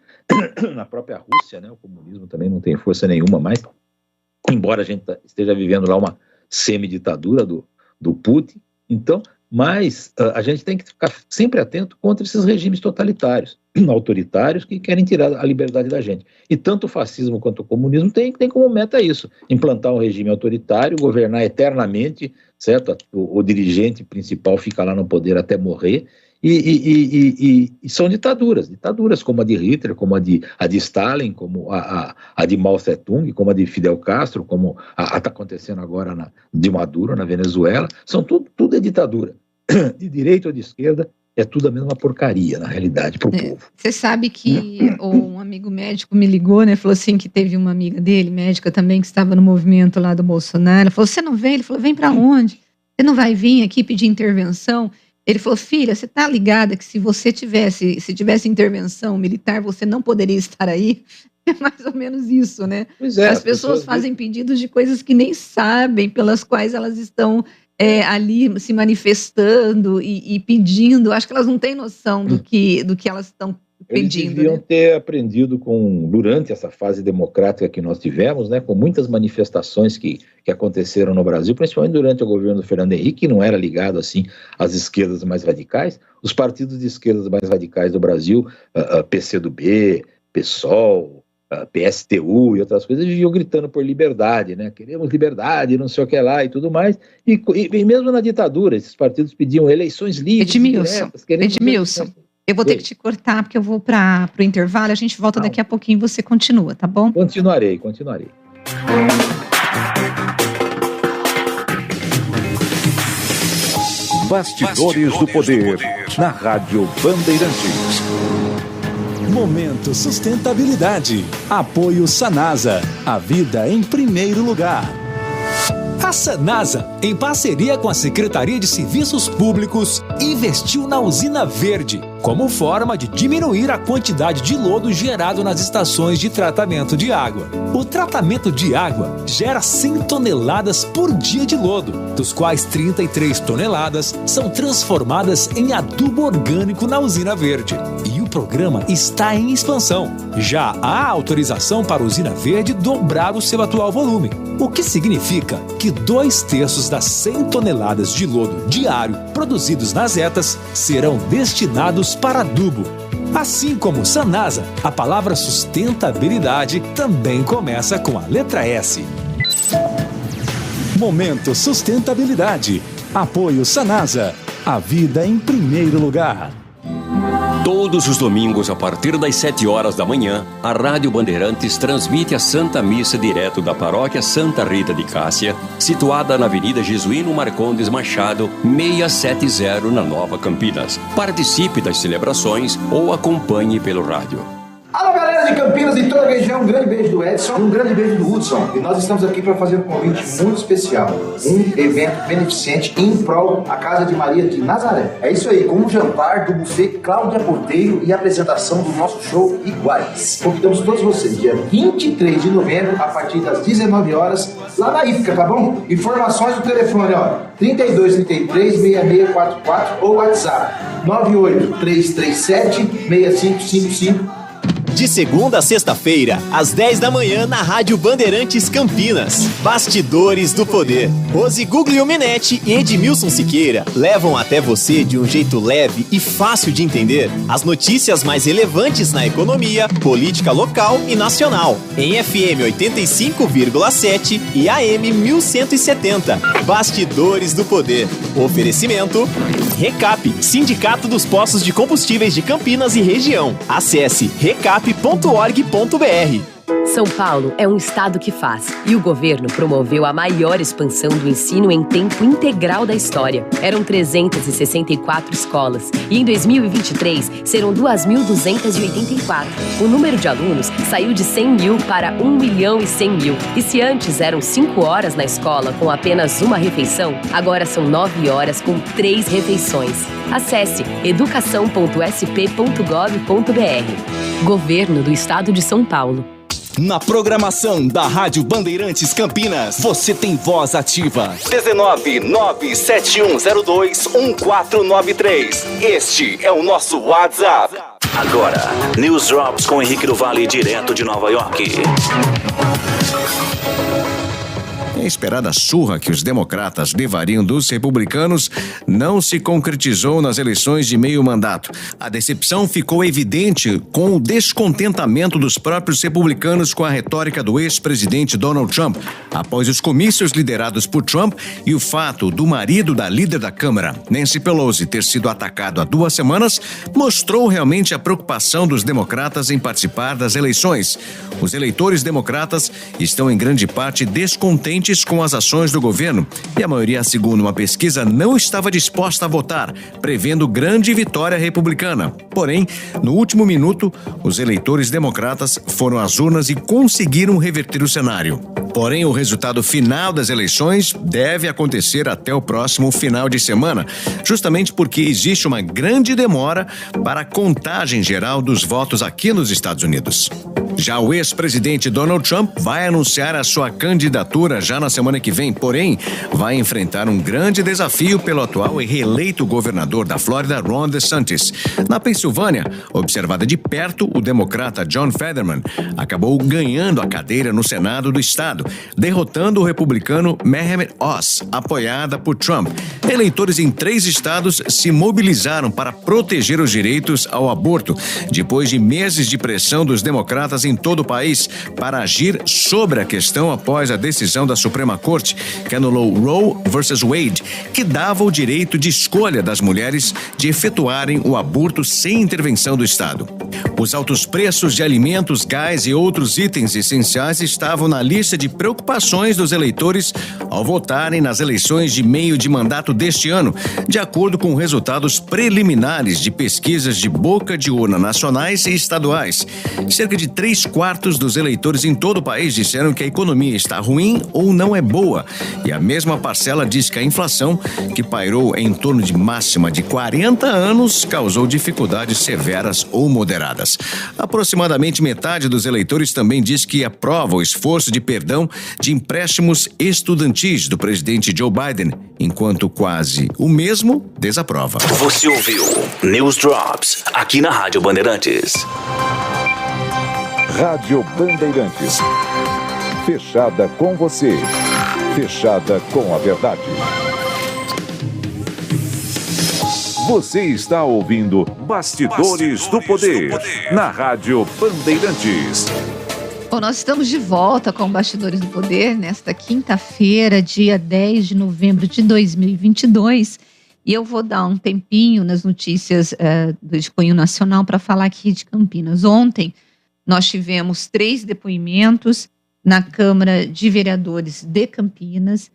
Na própria Rússia, né, o comunismo também não tem força nenhuma mais, embora a gente esteja vivendo lá uma semiditadura do Putin. Então, mas a gente tem que ficar sempre atento contra esses regimes totalitários, autoritários, que querem tirar a liberdade da gente. E tanto o fascismo quanto o comunismo tem como meta isso: implantar um regime autoritário, governar eternamente, certo? O dirigente principal fica lá no poder até morrer. E são ditaduras como a de Hitler, como a de Stalin, como a de Mao Tse-tung, como a de Fidel Castro, como a está acontecendo agora de Maduro na Venezuela. Tudo é ditadura, de direita ou de esquerda, é tudo a mesma porcaria na realidade para o povo. Você sabe que um amigo médico me ligou, né, falou assim que teve uma amiga dele, médica também, que estava no movimento lá do Bolsonaro. Falou: você não vem? Ele falou: vem para onde? Você não vai vir aqui pedir intervenção? Ele falou: filha, você está ligada que se tivesse intervenção militar, você não poderia estar aí? É mais ou menos isso, né? Pois é, as pessoas fazem pedidos de coisas que nem sabem, pelas quais elas estão ali se manifestando e pedindo. Acho que elas não têm noção do que elas estão pedindo. Eles deviam ter aprendido durante essa fase democrática que nós tivemos, né, com muitas manifestações que aconteceram no Brasil, principalmente durante o governo do Fernando Henrique, que não era ligado assim às esquerdas mais radicais. Os partidos de esquerdas mais radicais do Brasil, PCdoB, PSOL, PSTU e outras coisas, viviam gritando por liberdade, né? Queremos liberdade, não sei o que lá e tudo mais. E mesmo na ditadura, esses partidos pediam eleições livres. Edmilson, eu vou ter que te cortar, porque eu vou para o intervalo. A gente volta daqui a pouquinho e você continua, tá bom? Continuarei. Bastidores do Poder, na Rádio Bandeirantes. Momento Sustentabilidade. Apoio Sanasa. A vida em primeiro lugar. A Sanasa, em parceria com a Secretaria de Serviços Públicos, investiu na usina verde, como forma de diminuir a quantidade de lodo gerado nas estações de tratamento de água. O tratamento de água gera 100 toneladas por dia de lodo, dos quais 33 toneladas são transformadas em adubo orgânico na usina verde. E o programa está em expansão. Já há autorização para a usina verde dobrar o seu atual volume, o que significa que 2/3 das 100 toneladas de lodo diário produzidos nas ETAs serão destinados para adubo. Assim como Sanasa, a palavra sustentabilidade também começa com a letra S. Momento Sustentabilidade. Apoio Sanasa. A vida em primeiro lugar. Todos os domingos, a partir das 7 horas da manhã, a Rádio Bandeirantes transmite a Santa Missa direto da Paróquia Santa Rita de Cássia, situada na Avenida Jesuíno Marcondes Machado, 670, na Nova Campinas. Participe das celebrações ou acompanhe pelo rádio. Alô, galera de Campinas e toda a região, um grande beijo do Edson e um grande beijo do Hudson. E nós estamos aqui para fazer um convite muito especial. Um evento beneficente em prol da Casa de Maria de Nazaré. É isso aí, com um jantar do buffet Cláudia Porteiro e apresentação do nosso show Iguais. Convidamos todos vocês, dia 23 de novembro, a partir das 19 horas, lá na Ípica, tá bom? Informações do telefone, ó, 3233-6644 ou WhatsApp 98337-6555. De segunda a sexta-feira, às 10 da manhã, na Rádio Bandeirantes Campinas. Bastidores do Poder. Rose Guglielminetti e Edmilson Siqueira levam até você, de um jeito leve e fácil de entender, as notícias mais relevantes na economia, política local e nacional. Em FM 85,7 e AM 1170. Bastidores do Poder. Oferecimento Recap, Sindicato dos Postos de Combustíveis de Campinas e Região. Acesse recap.org.br. São Paulo é um estado que faz, e o governo promoveu a maior expansão do ensino em tempo integral da história. Eram 364 escolas, e em 2023 serão 2.284. O número de alunos saiu de 100 mil para 1.100.000. E se antes eram 5 horas na escola com apenas uma refeição, agora são 9 horas com 3 refeições. Acesse educação.sp.gov.br. Governo do Estado de São Paulo. Na programação da Rádio Bandeirantes Campinas, você tem voz ativa. 19971021493. Este é o nosso WhatsApp. Agora, News Drops com Henrique do Vale, direto de Nova York. A esperada surra que os democratas levariam dos republicanos não se concretizou nas eleições de meio mandato. A decepção ficou evidente com o descontentamento dos próprios republicanos com a retórica do ex-presidente Donald Trump, após os comícios liderados por Trump e o fato do marido da líder da Câmara, Nancy Pelosi, ter sido atacado há 2 semanas, mostrou realmente a preocupação dos democratas em participar das eleições. Os eleitores democratas estão em grande parte descontentes com as ações do governo e a maioria, segundo uma pesquisa, não estava disposta a votar, prevendo grande vitória republicana. Porém, no último minuto, os eleitores democratas foram às urnas e conseguiram reverter o cenário. Porém, o resultado final das eleições deve acontecer até o próximo final de semana, justamente porque existe uma grande demora para a contagem geral dos votos aqui nos Estados Unidos. Já o ex-presidente Donald Trump vai anunciar a sua candidatura já na semana que vem, porém, vai enfrentar um grande desafio pelo atual e reeleito governador da Flórida, Ron DeSantis. Na Pensilvânia, observada de perto, o democrata John Fetterman acabou ganhando a cadeira no Senado do estado, derrotando o republicano Mehmet Oz, apoiada por Trump. Eleitores em 3 estados se mobilizaram para proteger os direitos ao aborto, depois de meses de pressão dos democratas em todo o país para agir sobre a questão após a decisão da Suprema Corte, que anulou Roe vs. Wade, que dava o direito de escolha das mulheres de efetuarem o aborto sem intervenção do Estado. Os altos preços de alimentos, gás e outros itens essenciais estavam na lista de preocupações dos eleitores ao votarem nas eleições de meio de mandato deste ano, de acordo com resultados preliminares de pesquisas de boca de urna nacionais e estaduais. Cerca de 3/4 dos eleitores em todo o país disseram que a economia está ruim ou não é boa, e a mesma parcela diz que a inflação, que pairou em torno de máxima de 40 anos, causou dificuldades severas ou moderadas. Aproximadamente metade dos eleitores também diz que aprova o esforço de perdão de empréstimos estudantis do presidente Joe Biden, enquanto quase o mesmo desaprova. Você ouviu News Drops aqui na Rádio Bandeirantes. Rádio Bandeirantes. Fechada com você. Fechada com a verdade. Você está ouvindo Bastidores do Poder na Rádio Bandeirantes. Bom, nós estamos de volta com Bastidores do Poder nesta quinta-feira, dia 10 de novembro de 2022. E eu vou dar um tempinho nas notícias de cunho nacional para falar aqui de Campinas. Ontem, nós tivemos 3 depoimentos na Câmara de Vereadores de Campinas,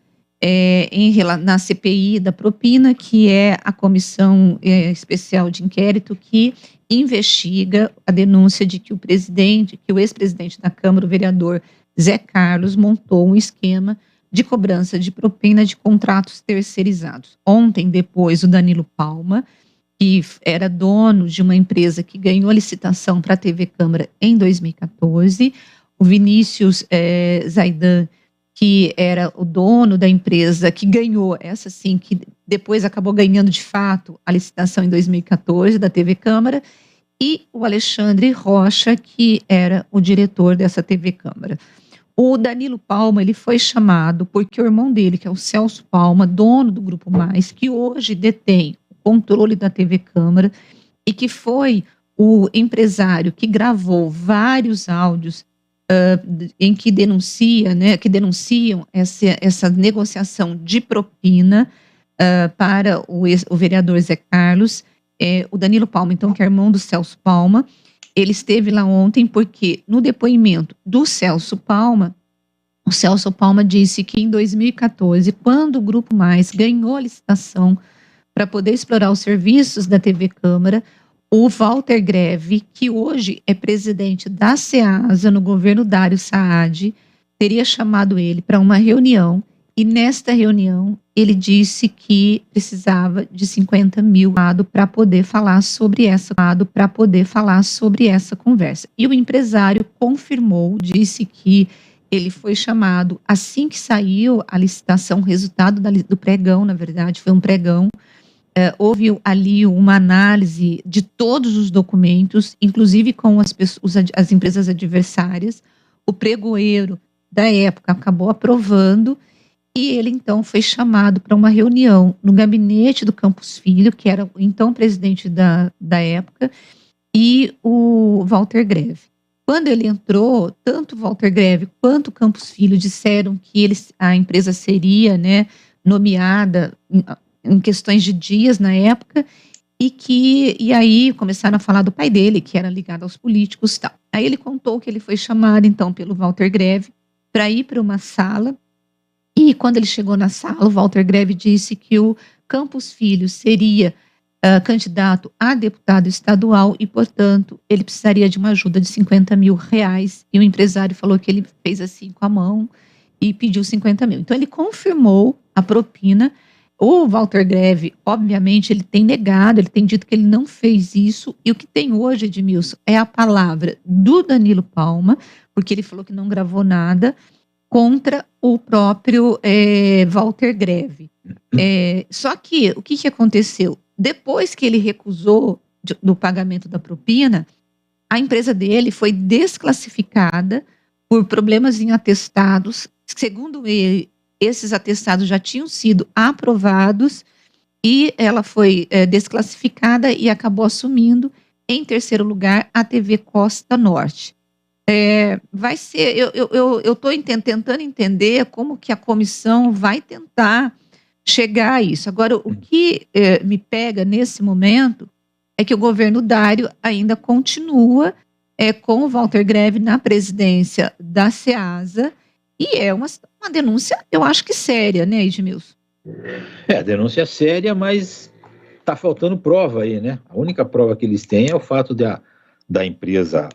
na CPI da propina, que é a comissão especial de inquérito que investiga a denúncia de que o ex-presidente da Câmara, o vereador Zé Carlos, montou um esquema de cobrança de propina de contratos terceirizados. Ontem, depois, o Danilo Palma, que era dono de uma empresa que ganhou a licitação para a TV Câmara em 2014, o Vinícius Zaidan, que era o dono da empresa que ganhou, essa sim, que depois acabou ganhando de fato a licitação em 2014 da TV Câmara, e o Alexandre Rocha, que era o diretor dessa TV Câmara. O Danilo Palma, ele foi chamado porque o irmão dele, que é o Celso Palma, dono do Grupo Mais, que hoje detém o controle da TV Câmara e que foi o empresário que gravou vários áudios em que denunciam essa negociação de propina para o vereador Zé Carlos, o Danilo Palma, então, que é irmão do Celso Palma. Ele esteve lá ontem porque, no depoimento do Celso Palma, o Celso Palma disse que em 2014, quando o Grupo Mais ganhou a licitação para poder explorar os serviços da TV Câmara, o Walter Greve, que hoje é presidente da SEASA no governo Dário Saad, teria chamado ele para uma reunião, e nesta reunião ele disse que precisava de 50 mil para poder falar sobre essa conversa. E o empresário confirmou, disse que ele foi chamado assim que saiu a licitação, o resultado do pregão, na verdade, foi um pregão. Houve ali uma análise de todos os documentos, inclusive com as empresas adversárias. O pregoeiro da época acabou aprovando, e ele então foi chamado para uma reunião no gabinete do Campos Filho, que era o então presidente da época, e o Walter Greve. Quando ele entrou, tanto o Walter Greve quanto o Campos Filho disseram que a empresa seria, nomeada em questões de dias na época, e aí começaram a falar do pai dele, que era ligado aos políticos e tal. Aí ele contou que ele foi chamado, então, pelo Walter Greve para ir para uma sala, e quando ele chegou na sala, o Walter Greve disse que o Campos Filho seria candidato a deputado estadual e, portanto, ele precisaria de uma ajuda de 50 mil reais, e o empresário falou que ele fez assim com a mão e pediu 50 mil. Então, ele confirmou a propina. O Walter Greve, obviamente, ele tem negado, ele tem dito que ele não fez isso, e o que tem hoje, Edmilson, é a palavra do Danilo Palma, porque ele falou que não gravou nada, contra o próprio Walter Greve. Só que, o que aconteceu? Depois que ele recusou do pagamento da propina, a empresa dele foi desclassificada por problemas em atestados. Segundo ele, esses atestados já tinham sido aprovados, e ela foi desclassificada e acabou assumindo, em terceiro lugar, a TV Costa Norte. Vai ser, eu estou tentando entender como que a comissão vai tentar chegar a isso. Agora, o que me pega nesse momento é que o governo Dário ainda continua com o Walter Greve na presidência da SEASA, e é uma denúncia, eu acho que séria, né, Edmilson? Denúncia séria, mas está faltando prova aí, né? A única prova que eles têm é o fato da empresa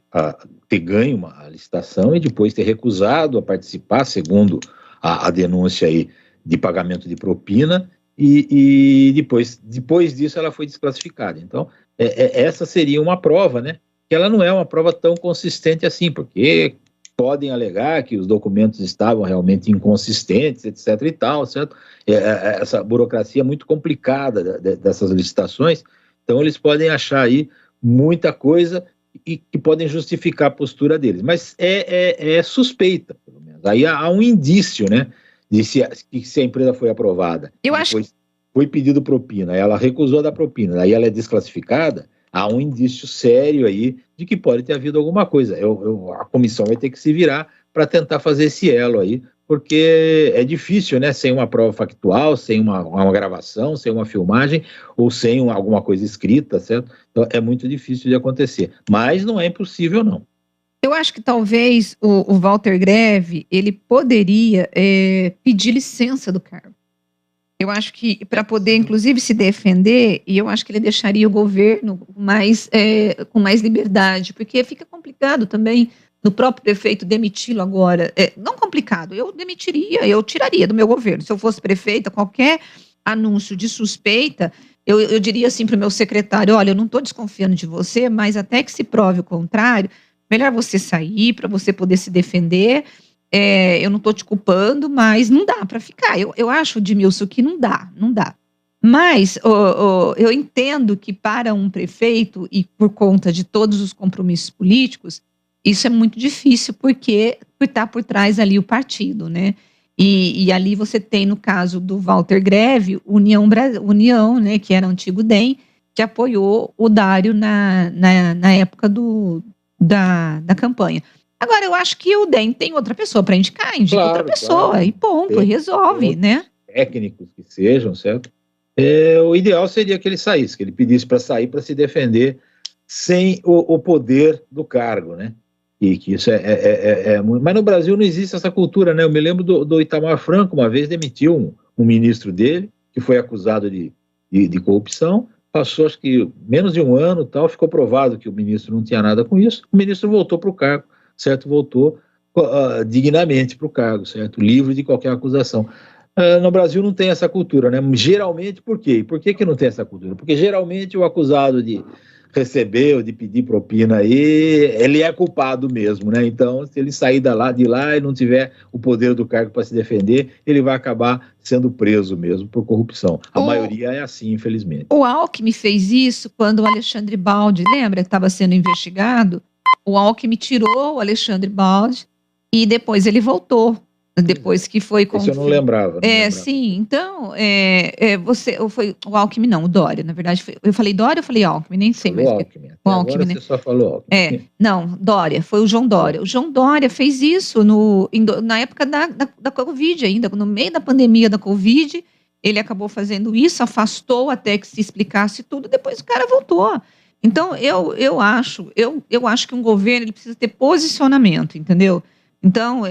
ter ganho uma licitação e depois ter recusado a participar, segundo a denúncia aí, de pagamento de propina, e depois disso ela foi desclassificada. Então, essa seria uma prova, né? Que ela não é uma prova tão consistente assim, porque podem alegar que os documentos estavam realmente inconsistentes, etc. e tal, certo? Essa burocracia muito complicada dessas licitações, então eles podem achar aí muita coisa e que podem justificar a postura deles, mas é suspeita, pelo menos. Aí há um indício, né, de se a empresa foi aprovada. Foi pedido propina, ela recusou da propina, aí ela é desclassificada, há um indício sério aí de que pode ter havido alguma coisa. A comissão vai ter que se virar para tentar fazer esse elo aí porque é difícil, né, sem uma prova factual, sem uma gravação, sem uma filmagem, ou sem alguma coisa escrita, certo? Então é muito difícil de acontecer, mas não é impossível, não. Eu acho que talvez o Walter Greve, ele poderia pedir licença do cargo. Eu acho que para poder, inclusive, se defender, e eu acho que ele deixaria o governo com mais liberdade, porque fica complicado também no próprio prefeito demiti-lo agora. Não complicado, eu demitiria, eu tiraria do meu governo. Se eu fosse prefeita, qualquer anúncio de suspeita, eu diria assim para o meu secretário, olha, eu não estou desconfiando de você, mas até que se prove o contrário, melhor você sair para você poder se defender. Eu não estou te culpando, mas não dá para ficar. Eu acho, Edmilson, que não dá. Mas eu entendo que para um prefeito, e por conta de todos os compromissos políticos, isso é muito difícil, porque está por trás ali o partido, né? E ali você tem, no caso do Walter Greve, União, né, que era o antigo DEM, que apoiou o Dário na época da campanha. Agora, eu acho que o DEM tem outra pessoa para indicar, outra pessoa, e ponto, resolve, né? Técnicos que sejam, certo? O ideal seria que ele saísse, que ele pedisse para sair para se defender sem o poder do cargo, né? E que isso é muito... Mas no Brasil não existe essa cultura, né? Eu me lembro do Itamar Franco, uma vez demitiu um ministro dele, que foi acusado de corrupção, passou acho que menos de um ano, tal, ficou provado que o ministro não tinha nada com isso, o ministro voltou para o cargo, certo? Voltou dignamente para o cargo, certo? Livre de qualquer acusação. No Brasil não tem essa cultura, né? Geralmente, por quê? Por que não tem essa cultura? Porque geralmente o acusado de receber ou de pedir propina aí, ele é culpado mesmo, né? Então, se ele sair de lá e não tiver o poder do cargo para se defender, ele vai acabar sendo preso mesmo por corrupção. A maioria é assim, infelizmente. O Alckmin fez isso quando o Alexandre Baldi, lembra que estava sendo investigado? O Alckmin tirou o Alexandre Baldi e depois ele voltou. Depois que foi... Isso eu não lembrava. Sim, então, foi o Alckmin não, o Dória, na verdade, eu falei Dória ou falei Alckmin, nem sei mais. O Alckmin, agora né? Você só falou Alckmin. Não, Dória, foi o João Dória. O João Dória fez isso na época da Covid ainda, no meio da pandemia da Covid, ele acabou fazendo isso, afastou até que se explicasse tudo, depois o cara voltou. Então, eu acho que um governo ele precisa ter posicionamento, entendeu? Então,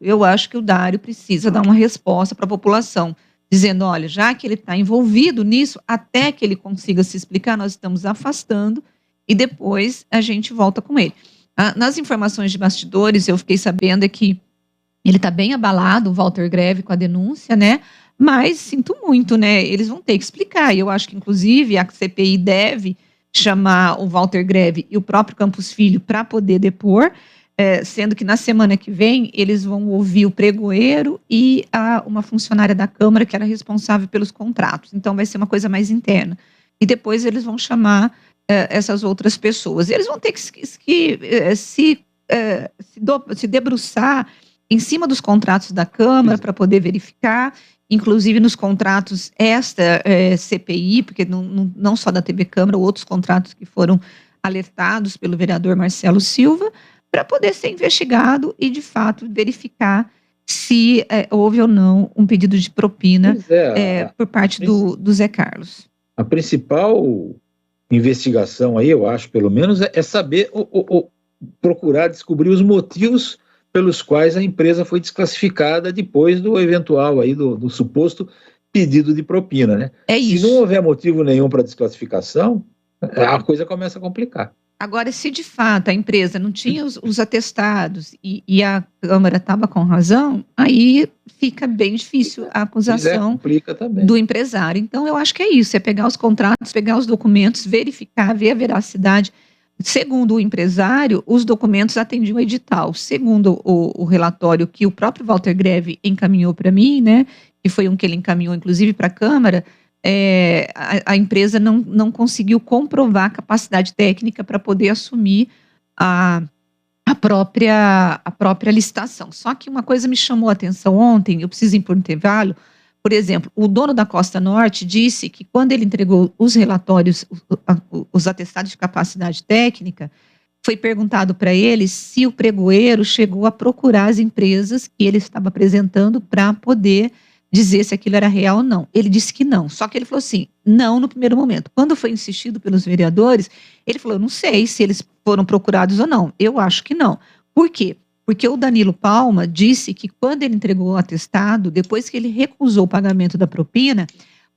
eu acho que o Dário precisa dar uma resposta para a população, dizendo, olha, já que ele está envolvido nisso, até que ele consiga se explicar, nós estamos afastando e depois a gente volta com ele. Nas informações de bastidores, eu fiquei sabendo que ele está bem abalado, o Walter Greve, com a denúncia, né? Mas sinto muito, né? Eles vão ter que explicar. E eu acho que, inclusive, a CPI deve chamar o Walter Greve e o próprio Campos Filho para poder depor, sendo que na semana que vem eles vão ouvir o pregoeiro e uma funcionária da Câmara que era responsável pelos contratos. Então vai ser uma coisa mais interna. E depois eles vão chamar essas outras pessoas. Eles vão ter que se debruçar em cima dos contratos da Câmara para poder verificar, inclusive nos contratos CPI, porque não só da TV Câmara, outros contratos que foram alertados pelo vereador Marcelo Silva, para poder ser investigado e, de fato, verificar se houve ou não um pedido de propina por parte do Zé Carlos. A principal investigação aí, eu acho, pelo menos, é saber, procurar descobrir os motivos pelos quais a empresa foi desclassificada depois do eventual aí, do suposto pedido de propina, né? Se não houver motivo nenhum para desclassificação, a coisa começa a complicar. Agora, se de fato a empresa não tinha os atestados e a Câmara estava com razão, aí fica bem difícil a acusação do empresário. Então, eu acho que é isso, é pegar os contratos, pegar os documentos, verificar, ver a veracidade. Segundo o empresário, os documentos atendiam o edital. Segundo o relatório que o próprio Walter Greve encaminhou para mim, né, que foi um que ele encaminhou, inclusive, para a Câmara, a empresa não conseguiu comprovar a capacidade técnica para poder assumir a própria licitação. Só que uma coisa me chamou a atenção ontem, eu preciso ir por um intervalo. Por exemplo, o dono da Costa Norte disse que quando ele entregou os relatórios, os atestados de capacidade técnica, foi perguntado para ele se o pregoeiro chegou a procurar as empresas que ele estava apresentando para poder dizer se aquilo era real ou não. Ele disse que não, só que ele falou assim, não no primeiro momento. Quando foi insistido pelos vereadores, ele falou, eu não sei se eles foram procurados ou não, eu acho que não. Por quê? Porque o Danilo Palma disse que quando ele entregou o atestado, depois que ele recusou o pagamento da propina,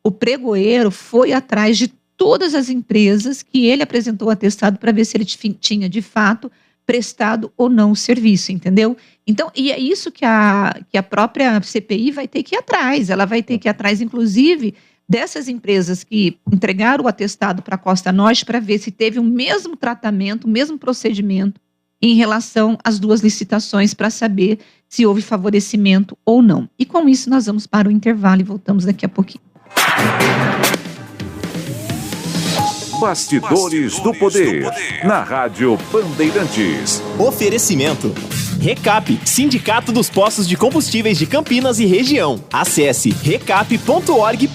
o pregoeiro foi atrás de todas as empresas que ele apresentou o atestado para ver se ele tinha, de fato, prestado ou não o serviço, entendeu? Então, e é isso que a própria CPI vai ter que ir atrás. Ela vai ter que ir atrás, inclusive, dessas empresas que entregaram o atestado para a Costa Norte para ver se teve o mesmo tratamento, o mesmo procedimento em relação às duas licitações para saber se houve favorecimento ou não. E com isso nós vamos para o intervalo e voltamos daqui a pouquinho. Bastidores do Poder, na Rádio Bandeirantes. Oferecimento. Recap, Sindicato dos Postos de Combustíveis de Campinas e Região. Acesse recap.org.br.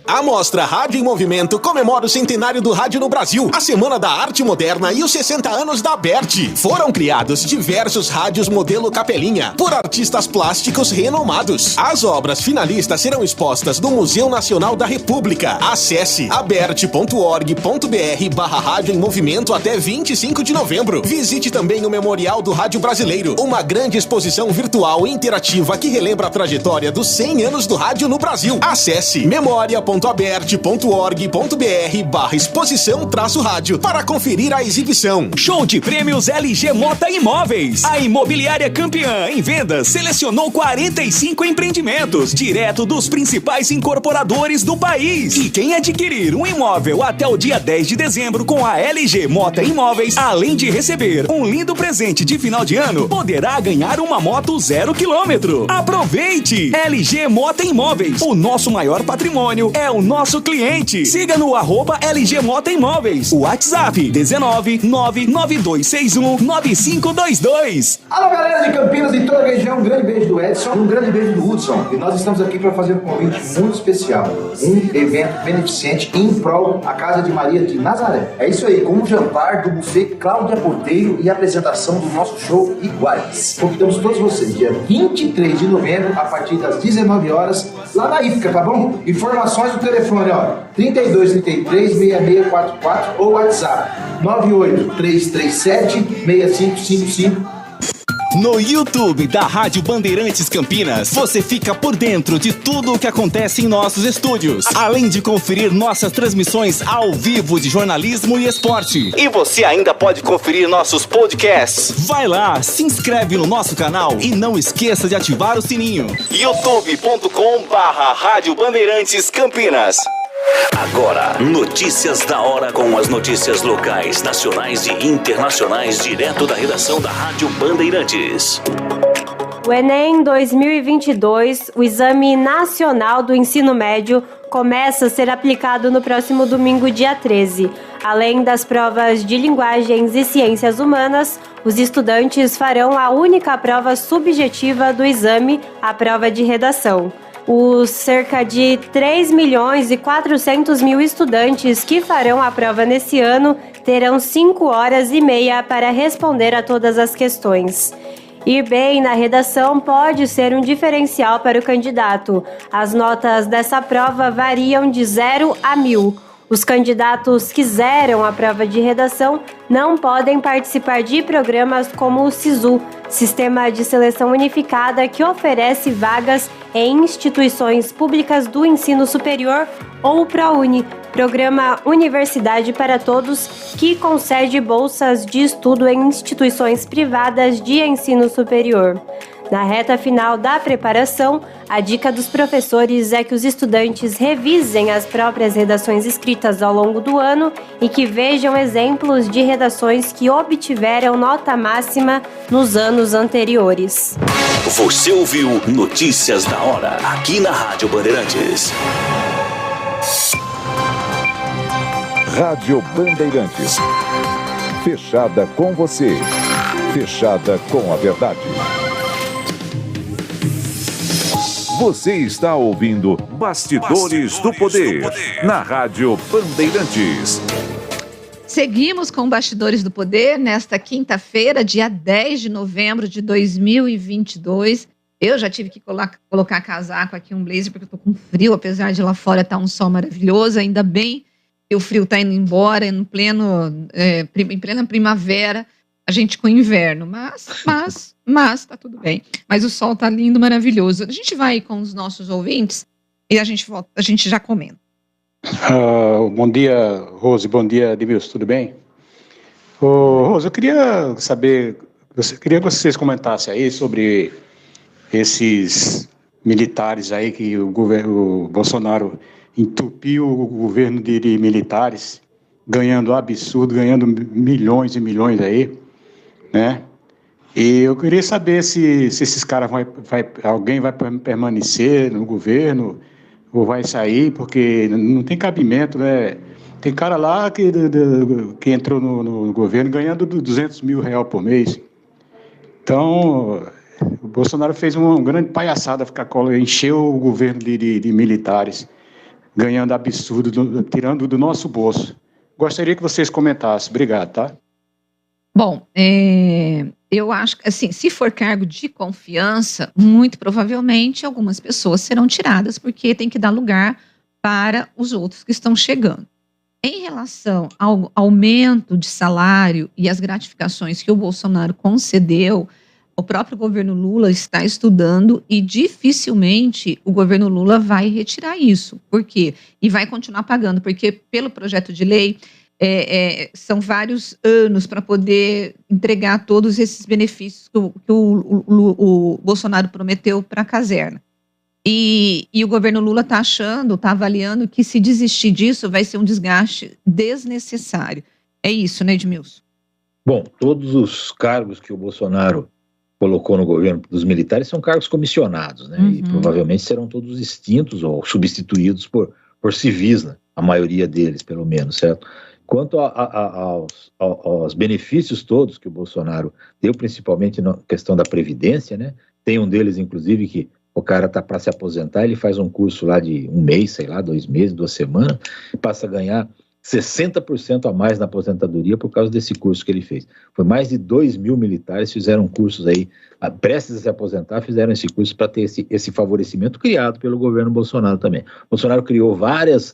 A Mostra Rádio em Movimento comemora o centenário do rádio no Brasil, a Semana da Arte Moderna e os 60 anos da ABERT. Foram criados diversos rádios modelo Capelinha por artistas plásticos renomados. As obras finalistas serão expostas no Museu Nacional da República. Acesse abert.org.br/rádio em movimento até 25 de novembro. Visite também o Memorial do Rádio Brasileiro, uma grande exposição virtual e interativa que relembra a trajetória dos 100 anos do rádio no Brasil. Acesse memoria.abert.org.br/exposição-rádio para conferir a exibição. Show de prêmios LG Mota Imóveis. A imobiliária campeã em vendas selecionou 45 empreendimentos direto dos principais incorporadores do país. E quem adquirir um imóvel até o dia 10 de dezembro com a LG Mota Imóveis, além de receber um lindo presente de final de ano, poderá ganhar uma moto 0 km. Aproveite! LG Mota Imóveis. O nosso maior patrimônio é o nosso cliente. Siga no @LG Mota Imóveis. O WhatsApp 19992619522. Alô, galera de Campinas e toda a região, um grande beijo do Edson, um grande beijo do Hudson. E nós estamos aqui para fazer um convite muito especial. Um evento beneficente em prol da Casa de Maria de Nazaré. É isso aí, com um jantar do buffet Cláudia Porteiro e a apresentação do nosso show Iguais. Convidamos todos vocês, dia 23 de novembro, a partir das 19 horas, lá na IFCA, tá bom? Informações do telefone, ó, 3233-6644 ou WhatsApp 98337-6555. No YouTube da Rádio Bandeirantes Campinas, você fica por dentro de tudo o que acontece em nossos estúdios, além de conferir nossas transmissões ao vivo de jornalismo e esporte. E você ainda pode conferir nossos podcasts. Vai lá, se inscreve no nosso canal e não esqueça de ativar o sininho. youtube.com/Rádio Bandeirantes Campinas. Agora, notícias da hora com as notícias locais, nacionais e internacionais, direto da redação da Rádio Bandeirantes. O Enem 2022, o Exame Nacional do Ensino Médio, começa a ser aplicado no próximo domingo, dia 13. Além das provas de linguagens e ciências humanas, os estudantes farão a única prova subjetiva do exame, a prova de redação. Os cerca de 3.400.000 estudantes que farão a prova nesse ano terão 5 horas e meia para responder a todas as questões. Ir bem na redação pode ser um diferencial para o candidato. As notas dessa prova variam de 0 a 1.000. Os candidatos que zeram a prova de redação não podem participar de programas como o SISU, Sistema de Seleção Unificada, que oferece vagas em instituições públicas do ensino superior, ou o ProUni, Programa Universidade para Todos, que concede bolsas de estudo em instituições privadas de ensino superior. Na reta final da preparação, a dica dos professores é que os estudantes revisem as próprias redações escritas ao longo do ano e que vejam exemplos de redações que obtiveram nota máxima nos anos anteriores. Você ouviu Notícias da Hora, aqui na Rádio Bandeirantes. Rádio Bandeirantes. Fechada com você. Fechada com a verdade. Você está ouvindo Bastidores do Poder, na Rádio Bandeirantes. Seguimos com Bastidores do Poder nesta quinta-feira, dia 10 de novembro de 2022. Eu já tive que colocar casaco aqui, um blazer, porque eu tô com frio, apesar de lá fora estar um sol maravilhoso. Ainda bem que o frio tá indo embora em plena primavera, a gente com inverno. Mas tá tudo bem. Mas o sol tá lindo, maravilhoso. A gente vai com os nossos ouvintes e a gente já comenta. Bom dia, Rose. Bom dia, Edmilson. Tudo bem? Rose, eu queria saber, queria que vocês comentassem aí sobre esses militares aí que o Bolsonaro entupiu o governo de militares, ganhando absurdo, ganhando milhões e milhões aí, né? E eu queria saber se esses caras alguém vai permanecer no governo ou vai sair, porque não tem cabimento, né? Tem cara lá que entrou no governo ganhando R$200 mil por mês. Então, o Bolsonaro fez uma grande palhaçada, encheu o governo de militares, ganhando absurdo, tirando do nosso bolso. Gostaria que vocês comentassem. Obrigado, tá? Bom, eu acho que, assim, se for cargo de confiança, muito provavelmente algumas pessoas serão tiradas, porque tem que dar lugar para os outros que estão chegando. Em relação ao aumento de salário e as gratificações que o Bolsonaro concedeu, o próprio governo Lula está estudando e dificilmente o governo Lula vai retirar isso. Por quê? E vai continuar pagando, porque pelo projeto de lei, são vários anos para poder entregar todos esses benefícios que o Bolsonaro prometeu para a caserna. E o governo Lula está avaliando que se desistir disso vai ser um desgaste desnecessário. É isso, né, Edmilson? Bom, todos os cargos que o Bolsonaro colocou no governo dos militares são cargos comissionados, né? E provavelmente serão todos extintos ou substituídos por civis, né? A maioria deles, pelo menos, certo? Quanto aos benefícios todos que o Bolsonaro deu, principalmente na questão da Previdência, né? Tem um deles, inclusive, que o cara está para se aposentar, ele faz um curso lá de 1 mês, 2 meses, 2 semanas, e passa a ganhar 60% a mais na aposentadoria por causa desse curso que ele fez. Foi mais de 2 mil militares fizeram cursos aí, prestes a se aposentar, fizeram esse curso para ter esse favorecimento criado pelo governo Bolsonaro também. Bolsonaro criou vários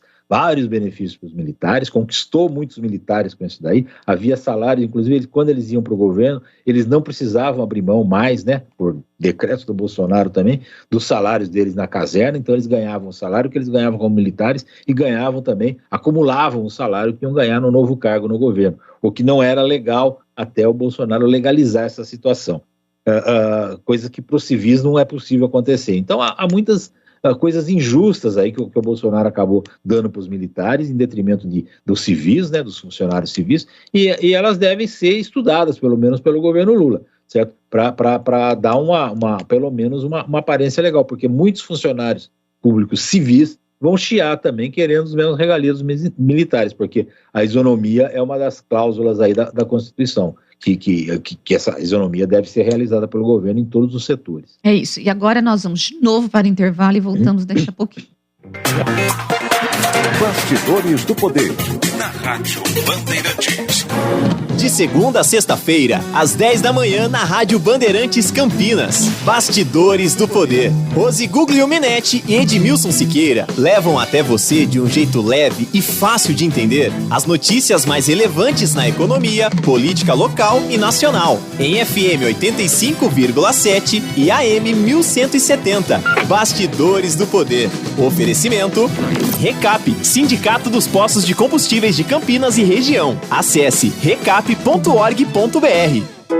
benefícios para os militares, conquistou muitos militares com isso daí, havia salário, inclusive quando eles iam para o governo, eles não precisavam abrir mão mais, né, por decreto do Bolsonaro também, dos salários deles na caserna, então eles ganhavam o salário que eles ganhavam como militares e ganhavam também, acumulavam o salário que iam ganhar no novo cargo no governo, o que não era legal até o Bolsonaro legalizar essa situação, coisa que para os civis não é possível acontecer. Então há muitas coisas injustas aí que o Bolsonaro acabou dando para os militares, em detrimento dos civis, né, dos funcionários civis, e elas devem ser estudadas, pelo menos pelo governo Lula, certo? Para dar pelo menos uma aparência legal, porque muitos funcionários públicos civis vão chiar também querendo os mesmos regalias dos militares, porque a isonomia é uma das cláusulas aí da Constituição, que essa isonomia deve ser realizada pelo governo em todos os setores. É isso. E agora nós vamos de novo para o intervalo e voltamos daqui a pouquinho. Bastidores do Poder. Na Rádio Bandeirantes. De segunda a sexta-feira, às 10 da manhã, na Rádio Bandeirantes Campinas. Bastidores do Poder. Rose Guglielminetti e Edmilson Siqueira levam até você, de um jeito leve e fácil de entender, as notícias mais relevantes na economia, política local e nacional. Em FM 85,7 e AM 1170. Bastidores do Poder. Oferecimento Recap, Sindicato dos Postos de Combustíveis de Campinas e região. Acesse recap.org.br.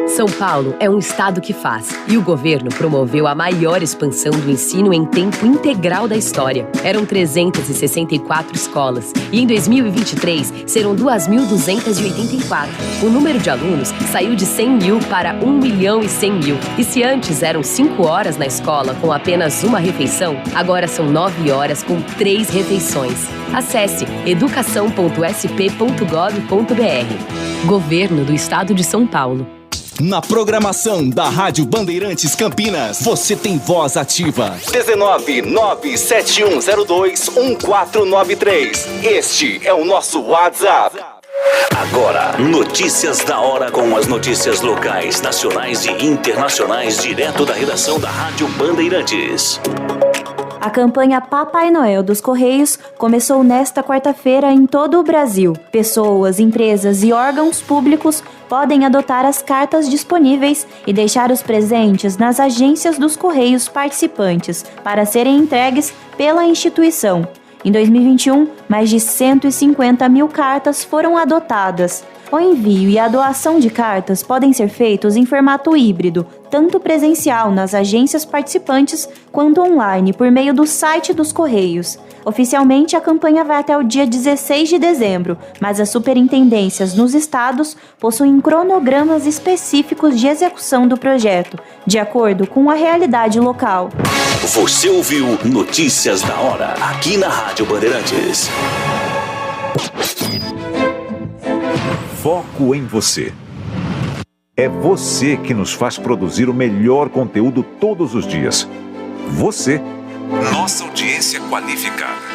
São Paulo é um estado que faz, e o governo promoveu a maior expansão do ensino em tempo integral da história. Eram 364 escolas, e em 2023 serão 2.284. O número de alunos saiu de 100 mil para 1.100.000. E se antes eram 5 horas na escola com apenas uma refeição, agora são 9 horas com 3 refeições. Acesse educação.sp.gov.br. Governo do Estado de São Paulo. Na programação da Rádio Bandeirantes Campinas, você tem voz ativa. 19971021493. Este é o nosso WhatsApp. Agora, notícias da hora com as notícias locais, nacionais e internacionais, direto da redação da Rádio Bandeirantes. A campanha Papai Noel dos Correios começou nesta quarta-feira em todo o Brasil. Pessoas, empresas e órgãos públicos podem adotar as cartas disponíveis e deixar os presentes nas agências dos Correios participantes para serem entregues pela instituição. Em 2021, mais de 150 mil cartas foram adotadas. O envio e a doação de cartas podem ser feitos em formato híbrido, tanto presencial nas agências participantes, quanto online por meio do site dos Correios. Oficialmente, a campanha vai até o dia 16 de dezembro, mas as superintendências nos estados possuem cronogramas específicos de execução do projeto, de acordo com a realidade local. Você ouviu Notícias da Hora, aqui na Rádio Bandeirantes. Foco em você. É você que nos faz produzir o melhor conteúdo todos os dias. Você, nossa audiência qualificada.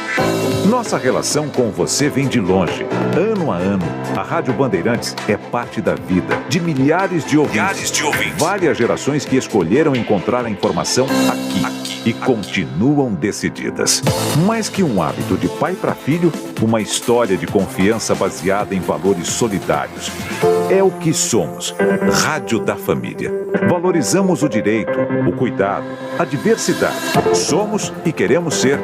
Nossa relação com você vem de longe. Ano a ano, a Rádio Bandeirantes é parte da vida de milhares de ouvintes. Várias gerações que escolheram encontrar a informação aqui e continuam decididas. Mais que um hábito de pai para filho, uma história de confiança baseada em valores solidários. É o que somos, Rádio da Família. Valorizamos o direito, o cuidado, a diversidade. Somos e queremos ser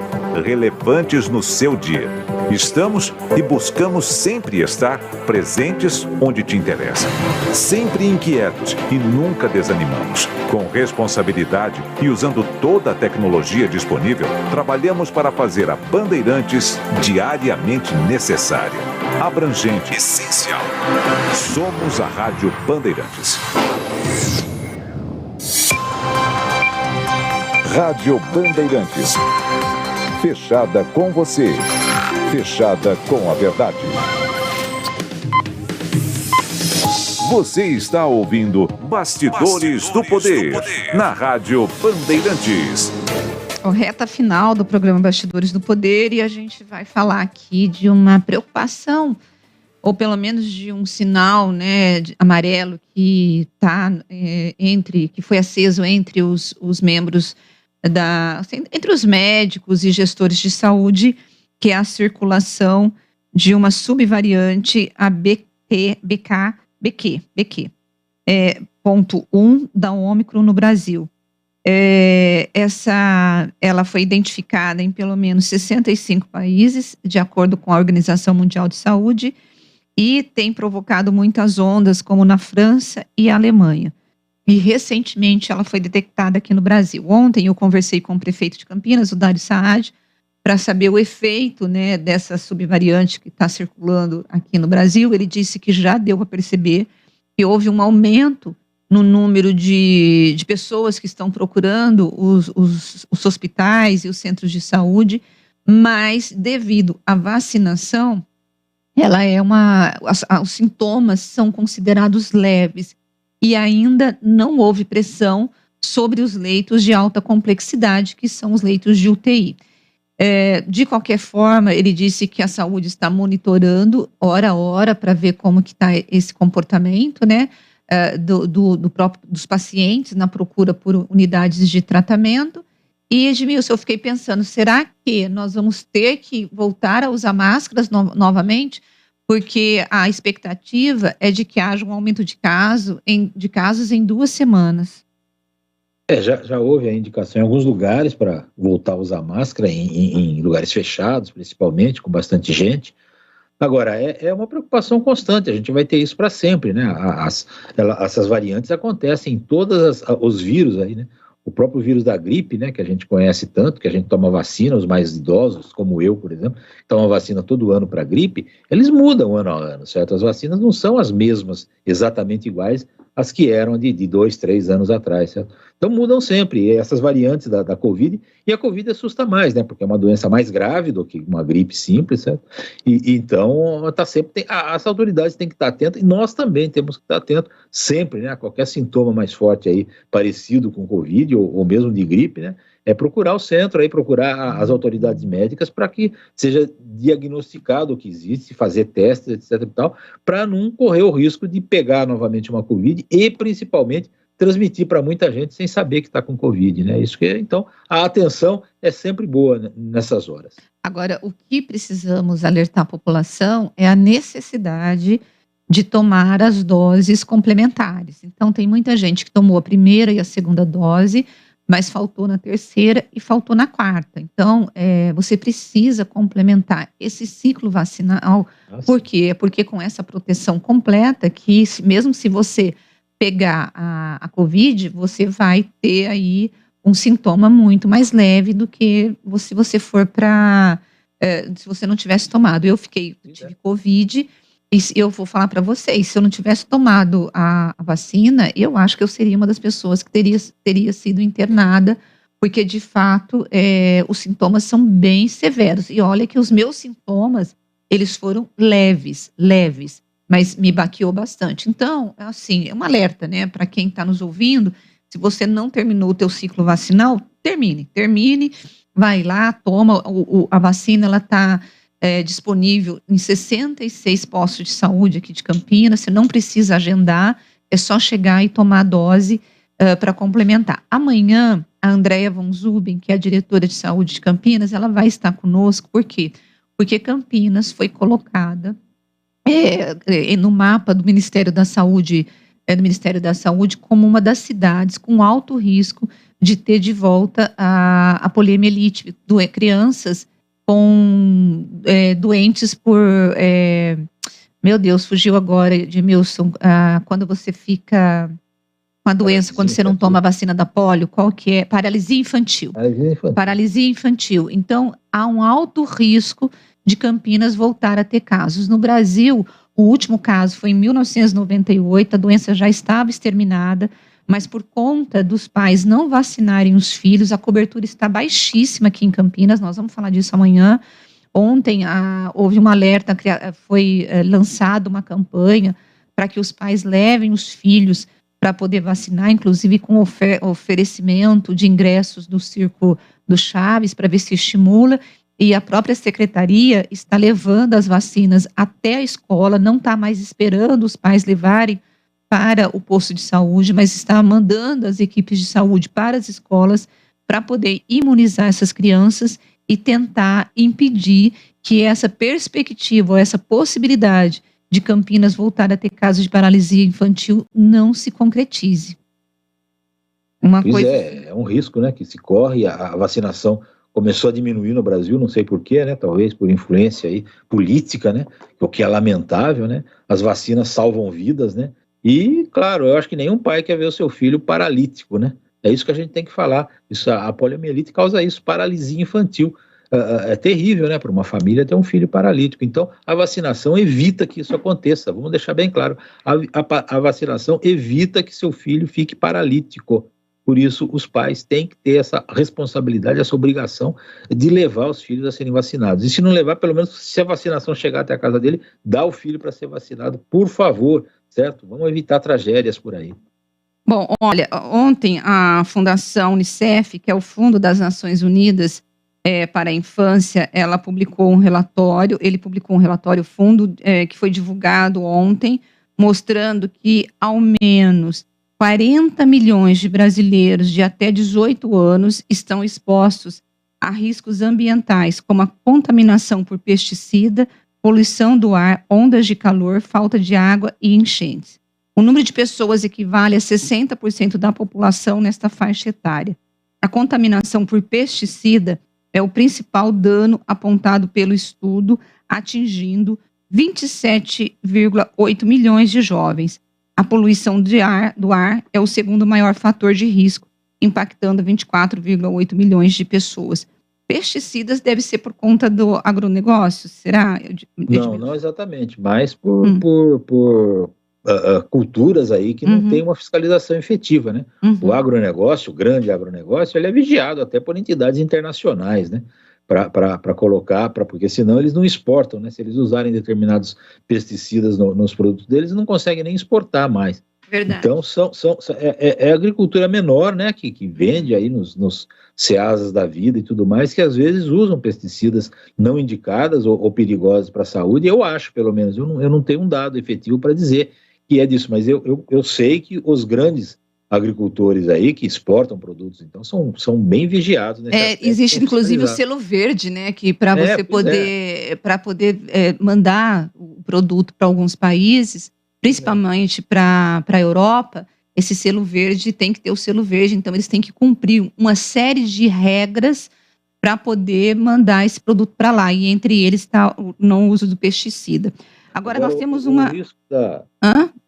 relevantes no seu dia. Estamos e buscamos sempre estar presentes onde te interessa. Sempre inquietos e nunca desanimamos. Com responsabilidade e usando toda a tecnologia disponível, trabalhamos para fazer a Bandeirantes diariamente necessária, abrangente, essencial. Somos a Rádio Bandeirantes. Rádio Bandeirantes. Fechada com você. Fechada com a verdade. Você está ouvindo Bastidores do Poder, na Rádio Bandeirantes. Reta final do programa Bastidores do Poder, e a gente vai falar aqui de uma preocupação, ou pelo menos de um sinal, né, amarelo que tá que foi aceso entre os membros entre os médicos e gestores de saúde, que é a circulação de uma subvariante, a BQ.1 da Ômicron no Brasil. Ela foi identificada em pelo menos 65 países, de acordo com a Organização Mundial de Saúde, e tem provocado muitas ondas, como na França e Alemanha. E recentemente ela foi detectada aqui no Brasil. Ontem eu conversei com o prefeito de Campinas, o Dário Saad, para saber o efeito, né, dessa subvariante que está circulando aqui no Brasil. Ele disse que já deu para perceber que houve um aumento no número de pessoas que estão procurando os hospitais e os centros de saúde, mas devido à vacinação, os sintomas são considerados leves e ainda não houve pressão sobre os leitos de alta complexidade, que são os leitos de UTI. De qualquer forma, ele disse que a saúde está monitorando hora a hora para ver como que está esse comportamento, né, dos pacientes na procura por unidades de tratamento. E, Edmilson, eu fiquei pensando, será que nós vamos ter que voltar a usar máscaras novamente? Porque a expectativa é de que haja um aumento de casos em 2 semanas. Já houve a indicação em alguns lugares para voltar a usar máscara, em lugares fechados, principalmente, com bastante gente. Agora, é uma preocupação constante, a gente vai ter isso para sempre, né? Essas variantes acontecem em todos os vírus aí, né? O próprio vírus da gripe, né, que a gente conhece tanto, que a gente toma vacina, os mais idosos, como eu, por exemplo, tomam vacina todo ano para gripe, eles mudam ano a ano, certo? As vacinas não são as mesmas, exatamente iguais às que eram de 2, 3 anos atrás, certo? Então mudam sempre, essas variantes da Covid, e a Covid assusta mais, né, porque é uma doença mais grave do que uma gripe simples, certo? E então, as autoridades têm que estar atentas, e nós também temos que estar atentos sempre, né, a qualquer sintoma mais forte aí, parecido com Covid, ou mesmo de gripe, né, é procurar o centro, aí procurar as autoridades médicas para que seja diagnosticado o que existe, fazer testes, etc. e tal, para não correr o risco de pegar novamente uma Covid e, principalmente, transmitir para muita gente sem saber que está com Covid, né? Isso que, então, a atenção é sempre boa nessas horas. Agora, o que precisamos alertar a população é a necessidade de tomar as doses complementares. Então, tem muita gente que tomou a primeira e a segunda dose, mas faltou na terceira e faltou na quarta. Então, você precisa complementar esse ciclo vacinal. Por quê? Porque com essa proteção completa, que mesmo se você pegar a Covid, você vai ter aí um sintoma muito mais leve do que se você for para... se você não tivesse tomado. Eu tive Covid, e eu vou falar para vocês, se eu não tivesse tomado a vacina, eu acho que eu seria uma das pessoas que teria sido internada, porque, de fato, os sintomas são bem severos. E olha que os meus sintomas, eles foram leves, mas me baqueou bastante. Então, assim, é um alerta, né, para quem está nos ouvindo. Se você não terminou o teu ciclo vacinal, termine, vai lá, toma a vacina, ela está disponível em 66 postos de saúde aqui de Campinas, você não precisa agendar, é só chegar e tomar a dose para complementar. Amanhã, a Andréia von Zuben, que é a diretora de saúde de Campinas, ela vai estar conosco, por quê? Porque Campinas foi colocada no mapa do Ministério da Saúde, como uma das cidades com alto risco de ter de volta a poliomielite, crianças com doentes por... meu Deus, fugiu agora, Edmilson, quando você fica com a doença, quando você não toma a vacina da polio, qual que é? Paralisia infantil. Paralisia infantil. Então, há um alto risco de Campinas voltar a ter casos. No Brasil, o último caso foi em 1998, a doença já estava exterminada, mas por conta dos pais não vacinarem os filhos, a cobertura está baixíssima aqui em Campinas, nós vamos falar disso amanhã. Ontem houve um alerta, foi lançada uma campanha para que os pais levem os filhos para poder vacinar, inclusive com oferecimento de ingressos do Circo do Chaves, para ver se estimula. E a própria secretaria está levando as vacinas até a escola, não está mais esperando os pais levarem para o posto de saúde, mas está mandando as equipes de saúde para as escolas para poder imunizar essas crianças e tentar impedir que essa perspectiva, ou essa possibilidade de Campinas voltar a ter casos de paralisia infantil não se concretize. É um risco, né, que se corre, a vacinação começou a diminuir no Brasil, não sei porquê, né? Talvez por influência aí política, né? O que é lamentável, né? As vacinas salvam vidas, né? E, claro, eu acho que nenhum pai quer ver o seu filho paralítico, né? É isso que a gente tem que falar. A poliomielite causa isso, paralisia infantil. É terrível, né? Para uma família ter um filho paralítico. Então, a vacinação evita que isso aconteça. Vamos deixar bem claro. A vacinação evita que seu filho fique paralítico. Por isso, os pais têm que ter essa responsabilidade, essa obrigação de levar os filhos a serem vacinados. E se não levar, pelo menos, se a vacinação chegar até a casa dele, dá o filho para ser vacinado, por favor, certo? Vamos evitar tragédias por aí. Bom, olha, ontem a Fundação Unicef, que é o Fundo das Nações Unidas para a Infância, ele publicou um relatório, fundo que foi divulgado ontem, mostrando que ao menos 40 milhões de brasileiros de até 18 anos estão expostos a riscos ambientais, como a contaminação por pesticida, poluição do ar, ondas de calor, falta de água e enchentes. O número de pessoas equivale a 60% da população nesta faixa etária. A contaminação por pesticida é o principal dano apontado pelo estudo, atingindo 27,8 milhões de jovens. A poluição do ar é o segundo maior fator de risco, impactando 24,8 milhões de pessoas. Pesticidas deve ser por conta do agronegócio, será? Não exatamente, mas por culturas aí que não tem uma fiscalização efetiva, né? O agronegócio, o grande agronegócio, ele é vigiado até por entidades internacionais, né? Para colocar, porque senão eles não exportam, né? Se eles usarem determinados pesticidas nos produtos deles, não conseguem nem exportar mais. Verdade. Então, é a agricultura menor, né, que vende aí nos ceasas da vida e tudo mais, que às vezes usam pesticidas não indicadas ou perigosos para a saúde. Eu acho, pelo menos, eu não tenho um dado efetivo para dizer que é disso, mas eu sei que os grandes agricultores aí que exportam produtos, então, são bem vigiados. Existe, inclusive, o selo verde, né, que para você poder mandar o produto para alguns países, principalmente para a Europa, esse selo verde tem que ter o selo verde, então eles têm que cumprir uma série de regras para poder mandar esse produto para lá, e entre eles está o não uso do pesticida. Agora nós temos uma...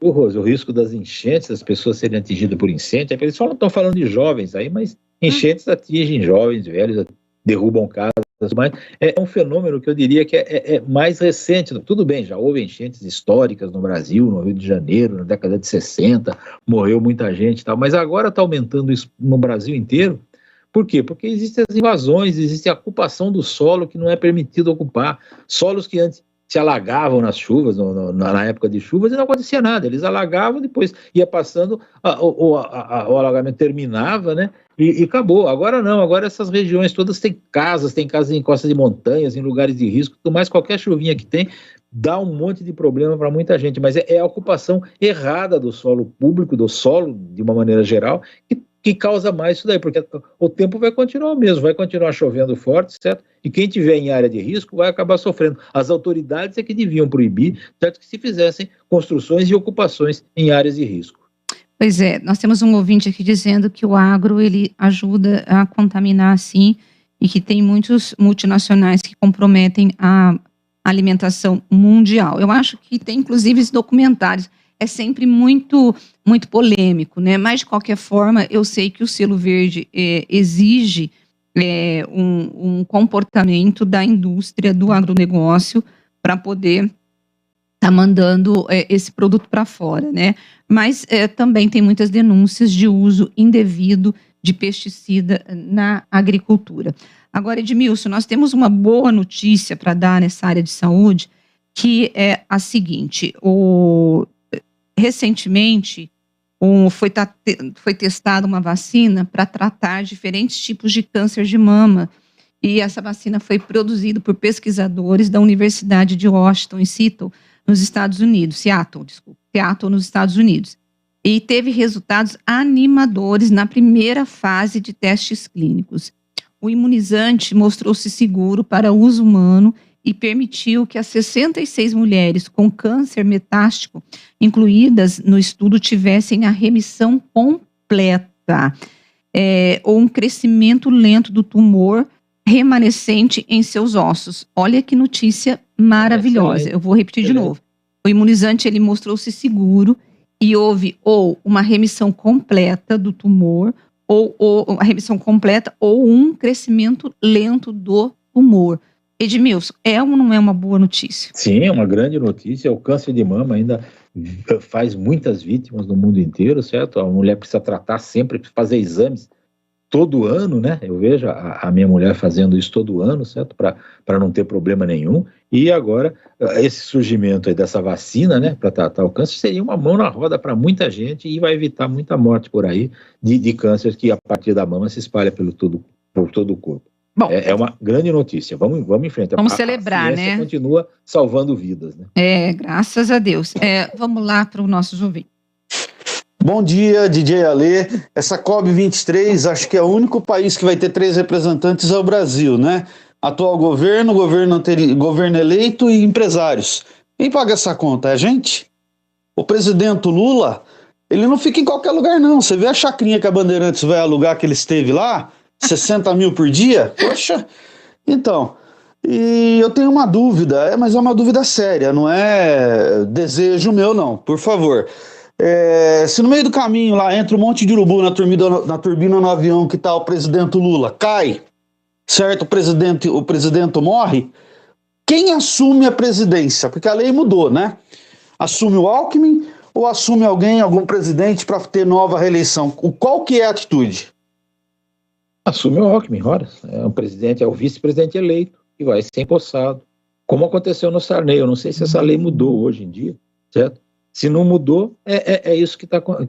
O risco das enchentes, das pessoas serem atingidas por incêndio, eles só não estão falando de jovens aí, mas enchentes atingem jovens, velhos, derrubam casas, mas é um fenômeno que eu diria que é mais recente. Tudo bem, já houve enchentes históricas no Brasil, no Rio de Janeiro, na década de 60, morreu muita gente e tal, mas agora está aumentando isso no Brasil inteiro. Por quê? Porque existem as invasões, existe a ocupação do solo que não é permitido ocupar, solos que antes se alagavam nas chuvas, na época de chuvas, e não acontecia nada. Eles alagavam, depois ia passando, o alagamento terminava, né? E acabou. Agora não, agora essas regiões todas têm casas em costas de montanhas, em lugares de risco, tudo mais, qualquer chuvinha que tem, dá um monte de problema para muita gente, mas é a ocupação errada do solo público, do solo, de uma maneira geral, que causa mais isso daí, porque o tempo vai continuar o mesmo, vai continuar chovendo forte, certo? E quem tiver em área de risco vai acabar sofrendo. As autoridades é que deviam proibir, certo? Que se fizessem construções e ocupações em áreas de risco. Pois é, nós temos um ouvinte aqui dizendo que o agro, ele ajuda a contaminar, sim, e que tem muitos multinacionais que comprometem a alimentação mundial. Eu acho que tem, inclusive, esses documentários. É sempre muito polêmico, né? Mas, de qualquer forma, eu sei que o selo verde exige um comportamento da indústria, do agronegócio, para poder estar mandando esse produto para fora, né? Mas também tem muitas denúncias de uso indevido de pesticida na agricultura. Agora, Edmilson, nós temos uma boa notícia para dar nessa área de saúde, que é a seguinte: recentemente foi testada uma vacina para tratar diferentes tipos de câncer de mama, e essa vacina foi produzida por pesquisadores da Universidade de Washington, em Seattle, nos Estados Unidos, Seattle, nos Estados Unidos, e teve resultados animadores na primeira fase de testes clínicos. O imunizante mostrou-se seguro para uso humano e permitiu que as 66 mulheres com câncer metástico incluídas no estudo tivessem a remissão completa, ou um crescimento lento do tumor remanescente em seus ossos. Olha que notícia maravilhosa. Eu vou repetir de novo. O imunizante, ele mostrou-se seguro e houve ou uma remissão completa do tumor, ou a remissão completa, ou um crescimento lento do tumor. Edmilson, é ou não é uma boa notícia? Sim, é uma grande notícia. O câncer de mama ainda faz muitas vítimas no mundo inteiro, certo? A mulher precisa tratar sempre, fazer exames todo ano, né? Eu vejo a minha mulher fazendo isso todo ano, certo? Para não ter problema nenhum. E agora, esse surgimento aí dessa vacina, né, para tratar o câncer, seria uma mão na roda para muita gente e vai evitar muita morte por aí de câncer que a partir da mama se espalha por todo o corpo. Bom, é uma grande notícia. Vamos em frente. Vamos celebrar, a ciência, né? Continua salvando vidas, né? Graças a Deus. Vamos lá para os nossos ouvintes. Bom dia, DJ Alê. Essa COP23, acho que é o único país que vai ter 3 representantes ao Brasil, né? Atual governo eleito e empresários. Quem paga essa conta? É a gente? O presidente Lula, ele não fica em qualquer lugar, não. Você vê a chacrinha que a Bandeirantes vai alugar que ele esteve lá? 60 mil por dia? Poxa! Então, e eu tenho uma dúvida, mas é uma dúvida séria, não é desejo meu, não, por favor. Se no meio do caminho lá entra um monte de urubu na turbina no avião que tá o presidente Lula, cai, certo? O presidente morre, quem assume a presidência? Porque a lei mudou, né? Assume o Alckmin ou assume algum presidente para ter nova reeleição? Qual que é a atitude? Assume o Alckmin, horas. É o vice-presidente eleito que vai ser empossado, como aconteceu no Sarney. Eu não sei se essa lei mudou hoje em dia, certo? Se não mudou, é isso que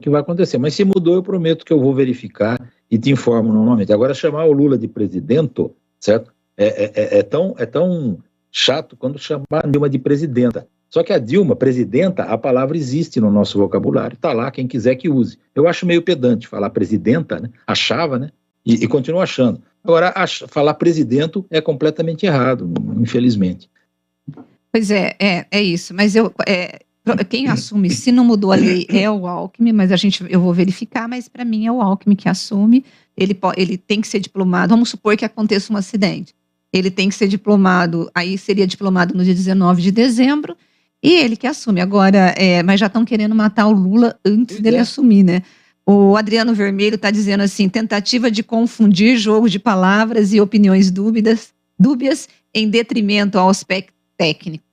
vai acontecer. Mas se mudou, eu prometo que eu vou verificar e te informo normalmente. Agora, chamar o Lula de presidente, certo? É tão chato quando chamar a Dilma de presidenta. Só que a Dilma, presidenta, a palavra existe no nosso vocabulário. Está lá, quem quiser que use. Eu acho meio pedante falar presidenta, né? Achava, né? E continuo achando. Agora, falar presidente é completamente errado, infelizmente. Pois é isso. Mas quem assume, se não mudou a lei, é o Alckmin, mas eu vou verificar, mas para mim é o Alckmin que assume. Ele tem que ser diplomado. Vamos supor que aconteça um acidente. Ele tem que ser diplomado, aí seria diplomado no dia 19 de dezembro, e ele que assume. Agora, mas já estão querendo matar o Lula antes dele assumir, né? O Adriano Vermelho está dizendo assim, tentativa de confundir jogo de palavras e opiniões dúbias em detrimento ao aspecto técnico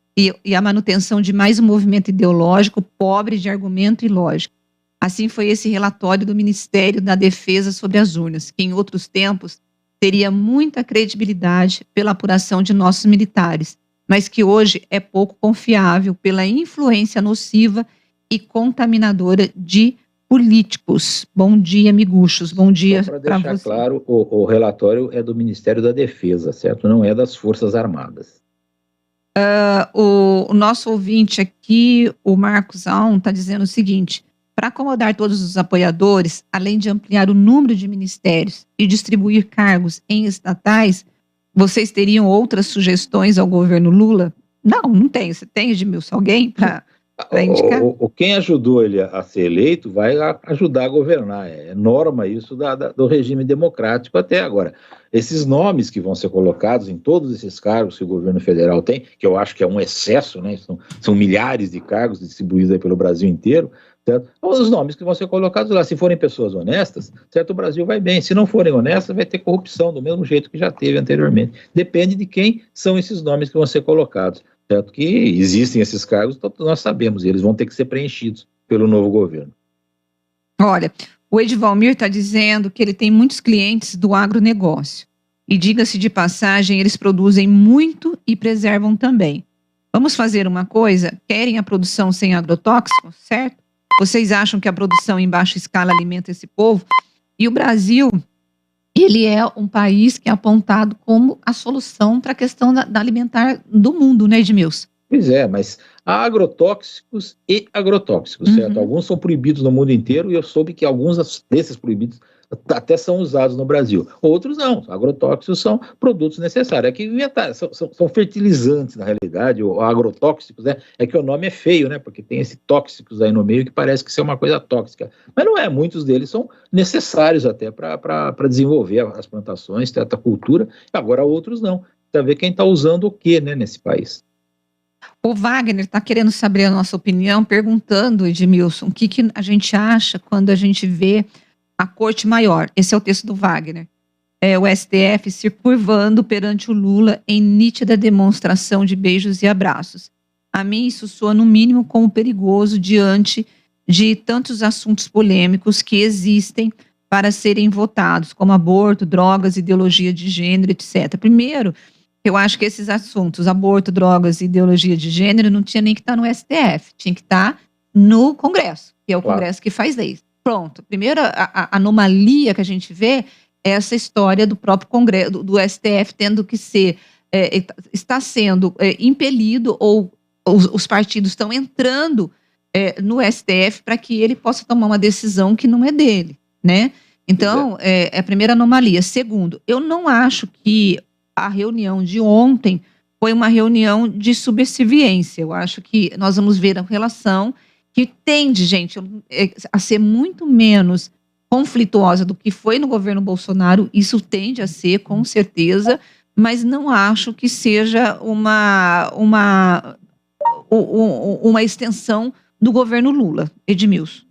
e a manutenção de mais um movimento ideológico pobre de argumento e lógica. Assim foi esse relatório do Ministério da Defesa sobre as urnas, que em outros tempos teria muita credibilidade pela apuração de nossos militares, mas que hoje é pouco confiável pela influência nociva e contaminadora de políticos. Bom dia, miguxos. Bom dia para você. Para deixar claro, o relatório é do Ministério da Defesa, certo? Não é das Forças Armadas. O nosso ouvinte aqui, o Marcos Alm, está dizendo o seguinte: para acomodar todos os apoiadores, além de ampliar o número de ministérios e distribuir cargos em estatais, vocês teriam outras sugestões ao governo Lula? Não tem. Você tem, Edmilson, alguém para indicar? Quem ajudou ele a ser eleito vai ajudar a governar. É norma isso do regime democrático até agora. Esses nomes que vão ser colocados em todos esses cargos que o governo federal tem, que eu acho que é um excesso, né? São milhares de cargos distribuídos aí pelo Brasil inteiro, certo? Os nomes que vão ser colocados lá, se forem pessoas honestas, certo? O Brasil vai bem. Se não forem honestas, vai ter corrupção, do mesmo jeito que já teve anteriormente. Depende de quem são esses nomes que vão ser colocados, certo? Que existem esses cargos, todos nós sabemos, e eles vão ter que ser preenchidos pelo novo governo. Olha, o Edvalmir está dizendo que ele tem muitos clientes do agronegócio. E diga-se de passagem, eles produzem muito e preservam também. Vamos fazer uma coisa? Querem a produção sem agrotóxico, certo? Vocês acham que a produção em baixa escala alimenta esse povo? E o Brasil, ele é um país que é apontado como a solução para a questão da alimentar do mundo, né, Edmilson? Pois é, mas há agrotóxicos e agrotóxicos, certo? Alguns são proibidos no mundo inteiro e eu soube que alguns desses proibidos até são usados no Brasil. Outros não. Agrotóxicos são produtos necessários. É que são fertilizantes, na realidade, ou agrotóxicos, né? É que o nome é feio, né? Porque tem esse tóxicos aí no meio que parece que isso é uma coisa tóxica. Mas não é. Muitos deles são necessários até para desenvolver as plantações, a cultura. Agora outros não. Para ver quem está usando o que, né, nesse país. O Wagner está querendo saber a nossa opinião, perguntando, Edmilson, o que a gente acha quando a gente vê a Corte Maior. Esse é o texto do Wagner. O STF se curvando perante o Lula em nítida demonstração de beijos e abraços. A mim isso soa no mínimo como perigoso diante de tantos assuntos polêmicos que existem para serem votados, como aborto, drogas, ideologia de gênero, etc. Primeiro, eu acho que esses assuntos, aborto, drogas e ideologia de gênero, não tinha nem que estar no STF, tinha que estar no Congresso, que é o Congresso que faz leis. Pronto, primeira anomalia que a gente vê é essa história do próprio Congresso, do STF tendo que ser, está sendo impelido, ou os partidos estão entrando no STF para que ele possa tomar uma decisão que não é dele, né? Então, é a primeira anomalia. Segundo, eu não acho que a reunião de ontem foi uma reunião de subserviência. Eu acho que nós vamos ver a relação que tende, gente, a ser muito menos conflituosa do que foi no governo Bolsonaro. Isso tende a ser, com certeza, mas não acho que seja uma extensão do governo Lula. Edmilson.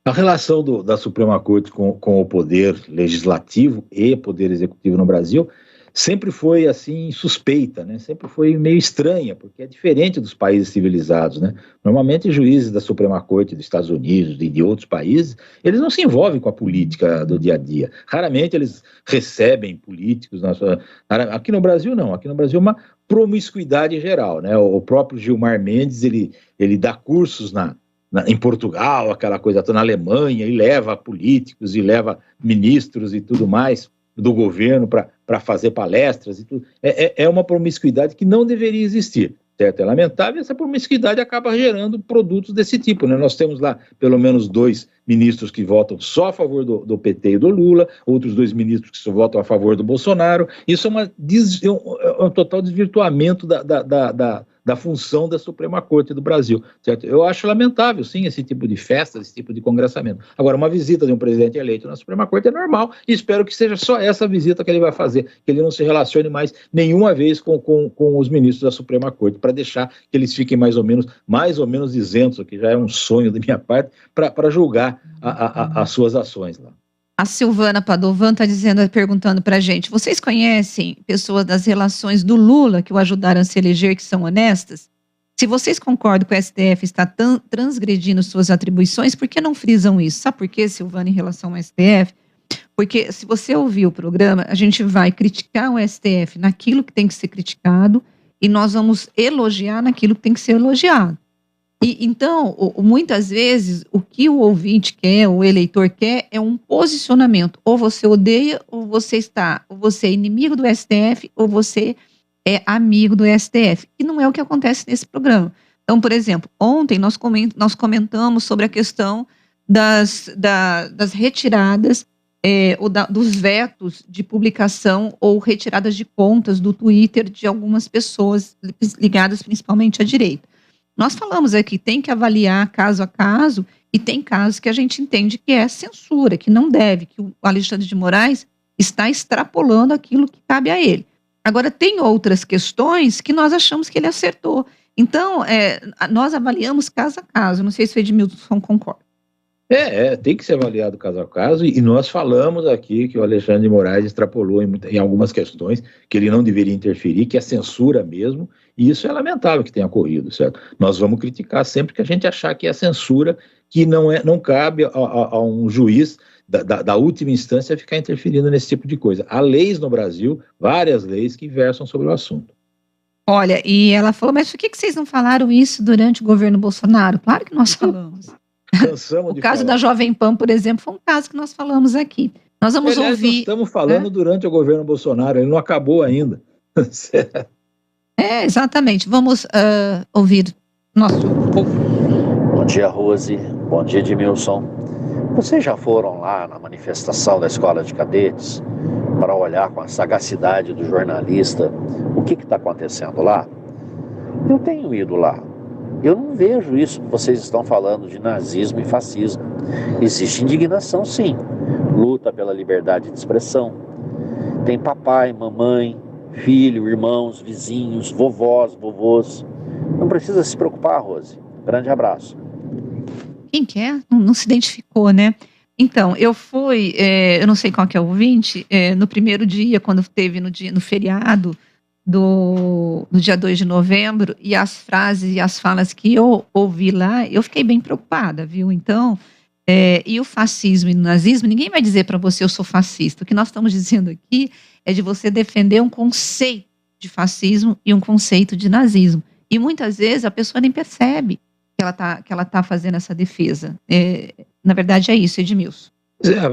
A relação da Suprema Corte com o poder legislativo e poder executivo no Brasil sempre foi, assim, suspeita, né? Sempre foi meio estranha, porque é diferente dos países civilizados, né? Normalmente, juízes da Suprema Corte dos Estados Unidos e de outros países, eles não se envolvem com a política do dia a dia. Raramente eles recebem políticos. Aqui no Brasil, não. Aqui no Brasil, promiscuidade geral, né? O próprio Gilmar Mendes, ele dá cursos em Portugal, aquela coisa toda, na Alemanha, e leva políticos, e leva ministros e tudo mais do governo para fazer palestras e tudo. É uma promiscuidade que não deveria existir, certo? É lamentável, e essa promiscuidade acaba gerando produtos desse tipo, né? Nós temos lá pelo menos 2 ministros que votam só a favor do PT e do Lula, outros 2 ministros que só votam a favor do Bolsonaro. Isso é um total desvirtuamento da função da Suprema Corte do Brasil, certo? Eu acho lamentável, sim, esse tipo de festa, esse tipo de congressamento. Agora, uma visita de um presidente eleito na Suprema Corte é normal, e espero que seja só essa visita que ele vai fazer, que ele não se relacione mais nenhuma vez com os ministros da Suprema Corte, para deixar que eles fiquem mais ou menos isentos, o que já é um sonho da minha parte, para julgar as suas ações lá. A Silvana Padovan está perguntando para a gente, vocês conhecem pessoas das relações do Lula que o ajudaram a se eleger, que são honestas? Se vocês concordam que o STF está transgredindo suas atribuições, por que não frisam isso? Sabe por quê, Silvana, em relação ao STF? Porque se você ouvir o programa, a gente vai criticar o STF naquilo que tem que ser criticado e nós vamos elogiar naquilo que tem que ser elogiado. E, então, muitas vezes, o que o ouvinte quer, o eleitor quer, é um posicionamento. Ou você odeia, ou você é inimigo do STF, ou você é amigo do STF. E não é o que acontece nesse programa. Então, por exemplo, ontem nós comentamos sobre a questão das retiradas, dos vetos de publicação ou retiradas de contas do Twitter de algumas pessoas ligadas principalmente à direita. Nós falamos aqui, tem que avaliar caso a caso, e tem casos que a gente entende que é censura, que não deve, que o Alexandre de Moraes está extrapolando aquilo que cabe a ele. Agora, tem outras questões que nós achamos que ele acertou. Então, nós avaliamos caso a caso. Não sei se o Edmilson concorda. Tem que ser avaliado caso a caso, e nós falamos aqui que o Alexandre de Moraes extrapolou em algumas questões, que ele não deveria interferir, que é censura mesmo, e isso é lamentável que tenha ocorrido, certo? Nós vamos criticar sempre que a gente achar que é censura, que não cabe a um juiz da última instância ficar interferindo nesse tipo de coisa. Há leis no Brasil, várias leis que versam sobre o assunto. Olha, e ela falou, mas por que vocês não falaram isso durante o governo Bolsonaro? Claro que nós falamos. O caso da Jovem Pan, por exemplo, foi um caso que nós falamos aqui. Nós vamos ouvir... Nós estamos falando durante o governo Bolsonaro, ele não acabou ainda. Exatamente. Vamos ouvir nosso povo. Bom dia, Rose. Bom dia, Edmilson. Vocês já foram lá na manifestação da Escola de Cadetes para olhar com a sagacidade do jornalista o que está acontecendo lá? Eu tenho ido lá. Eu não vejo isso que vocês estão falando de nazismo e fascismo. Existe indignação, sim. Luta pela liberdade de expressão. Tem papai, mamãe, filho, irmãos, vizinhos, vovós, vovôs. Não precisa se preocupar, Rose. Grande abraço. Quem que é? Não se identificou, né? Então, eu fui, eu não sei qual que é o ouvinte, no primeiro dia, quando teve no feriado, no dia 2 de novembro, e as frases e as falas que eu ouvi lá, eu fiquei bem preocupada, viu? Então, e o fascismo e o nazismo, ninguém vai dizer para você eu sou fascista. O que nós estamos dizendo aqui é de você defender um conceito de fascismo e um conceito de nazismo. E muitas vezes a pessoa nem percebe que ela tá fazendo essa defesa. Na verdade é isso, Edmilson.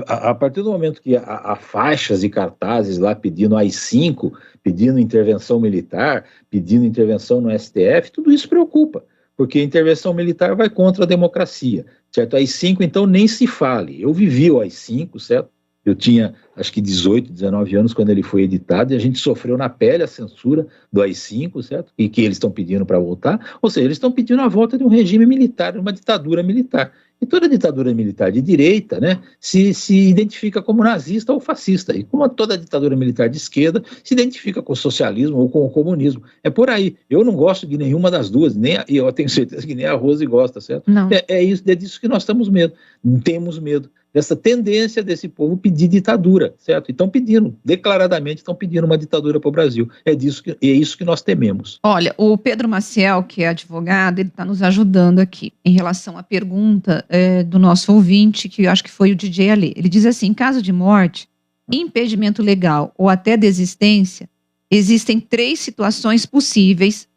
A partir do momento que há faixas e cartazes lá pedindo AI-5, pedindo intervenção militar, pedindo intervenção no STF, tudo isso preocupa, porque a intervenção militar vai contra a democracia, certo? AI-5, então, nem se fale. Eu vivi o AI-5, certo? Eu tinha, acho que 18, 19 anos quando ele foi editado, e a gente sofreu na pele a censura do AI-5, certo? E que eles estão pedindo para voltar, ou seja, eles estão pedindo a volta de um regime militar, de uma ditadura militar. E toda ditadura militar de direita, né, se identifica como nazista ou fascista. E como toda ditadura militar de esquerda se identifica com o socialismo ou com o comunismo. É por aí. Eu não gosto de nenhuma das duas, e eu tenho certeza que nem a Rose gosta, certo? Não. É disso que nós temos medo dessa tendência desse povo pedir ditadura, certo? E estão pedindo, declaradamente estão pedindo uma ditadura para o Brasil. É isso que nós tememos. Olha, o Pedro Maciel, que é advogado, ele está nos ajudando aqui em relação à pergunta do nosso ouvinte, que eu acho que foi o DJ Alê. Ele diz assim, em caso de morte, impedimento legal ou até desistência, Existem 3 situações possíveis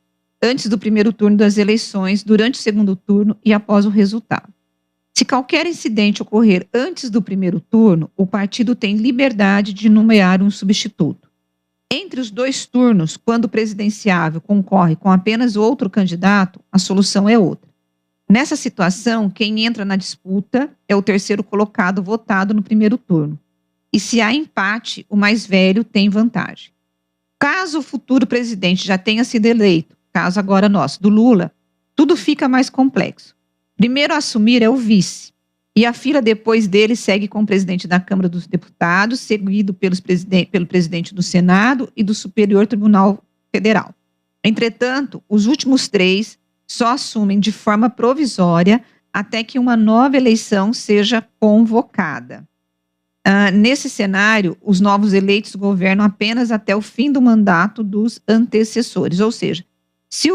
antes do primeiro turno das eleições, durante o segundo turno e após o resultado. Se qualquer incidente ocorrer antes do primeiro turno, o partido tem liberdade de nomear um substituto. Entre os 2 turnos, quando o presidenciável concorre com apenas outro candidato, a solução é outra. Nessa situação, quem entra na disputa é o terceiro colocado votado no primeiro turno. E se há empate, o mais velho tem vantagem. Caso o futuro presidente já tenha sido eleito, caso agora nosso, do Lula, tudo fica mais complexo. Primeiro a assumir é o vice, e a fila depois dele segue com o presidente da Câmara dos Deputados, seguido pelo presidente do Senado e do Superior Tribunal Federal. Entretanto, os últimos 3 só assumem de forma provisória até que uma nova eleição seja convocada. Nesse cenário, os novos eleitos governam apenas até o fim do mandato dos antecessores, ou seja, se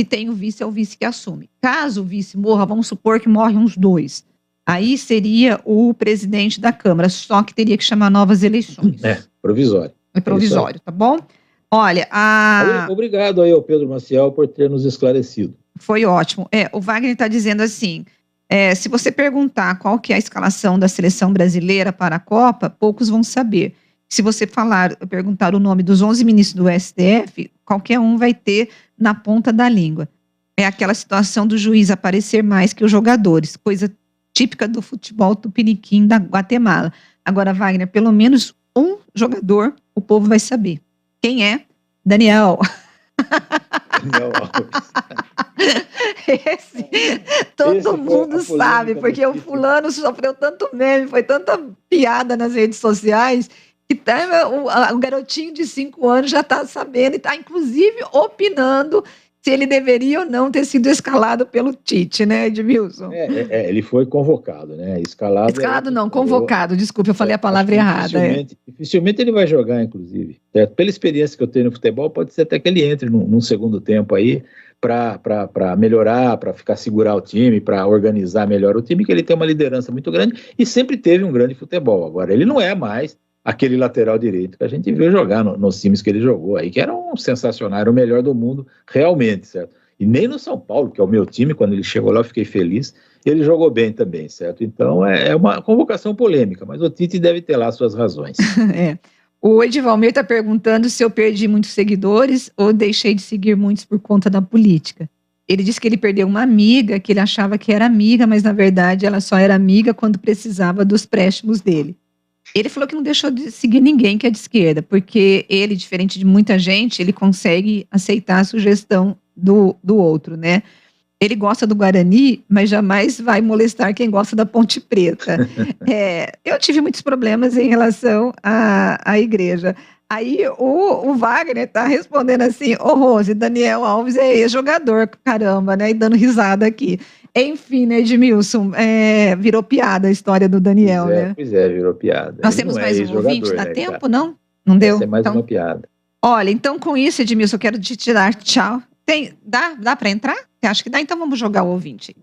tem o vice, é o vice que assume. Caso o vice morra, vamos supor que morrem uns 2, aí seria o presidente da Câmara, só que teria que chamar novas eleições. Provisório. É provisório, tá bom? Olha, Obrigado aí ao Pedro Maciel por ter nos esclarecido. Foi ótimo. O Wagner está dizendo assim, se você perguntar qual que é a escalação da seleção brasileira para a Copa, poucos vão saber. Se você perguntar o nome dos 11 ministros do STF, qualquer um vai ter na ponta da língua. É aquela situação do juiz aparecer mais que os jogadores, coisa típica do futebol tupiniquim da Guatemala. Agora, Wagner, pelo menos um jogador o povo vai saber. Quem é? Daniel. Daniel Alves. Todo mundo sabe, porque o fulano sofreu tanto meme, foi tanta piada nas redes sociais, que o garotinho de 5 anos já está sabendo e está, inclusive, opinando se ele deveria ou não ter sido escalado pelo Tite, né, Edmilson? Ele foi convocado, né? Escalado não, convocado, desculpa, eu falei a palavra errada. Dificilmente ele vai jogar, inclusive. Pela experiência que eu tenho no futebol, pode ser até que ele entre num segundo tempo aí, para melhorar, para segurar o time, para organizar melhor o time, que ele tem uma liderança muito grande e sempre teve um grande futebol. Agora, ele não é mais aquele lateral direito que a gente viu jogar nos times que ele jogou aí, que era um sensacional, era o melhor do mundo, realmente, certo? E nem no São Paulo, que é o meu time, quando ele chegou lá eu fiquei feliz, ele jogou bem também, certo? Então é uma convocação polêmica, mas o Tite deve ter lá suas razões. O Edivalmir está perguntando se eu perdi muitos seguidores ou deixei de seguir muitos por conta da política. Ele disse que ele perdeu uma amiga, que ele achava que era amiga, mas na verdade ela só era amiga quando precisava dos préstimos dele. Ele falou que não deixou de seguir ninguém que é de esquerda, porque ele, diferente de muita gente, ele consegue aceitar a sugestão do outro, né? Ele gosta do Guarani, mas jamais vai molestar quem gosta da Ponte Preta. Eu tive muitos problemas em relação à igreja. Aí o Wagner está respondendo assim, Rose, Daniel Alves é ex-jogador, caramba, né? E dando risada aqui. Enfim, né, Edmilson, virou piada a história do Daniel, né? Pois é, virou piada. Nós temos mais um ouvinte, dá tempo, não? Não deu? Essa é mais uma piada. Olha, então com isso, Edmilson, eu quero te dar tchau. Dá para entrar? Você acha que dá? Então vamos jogar o ouvinte.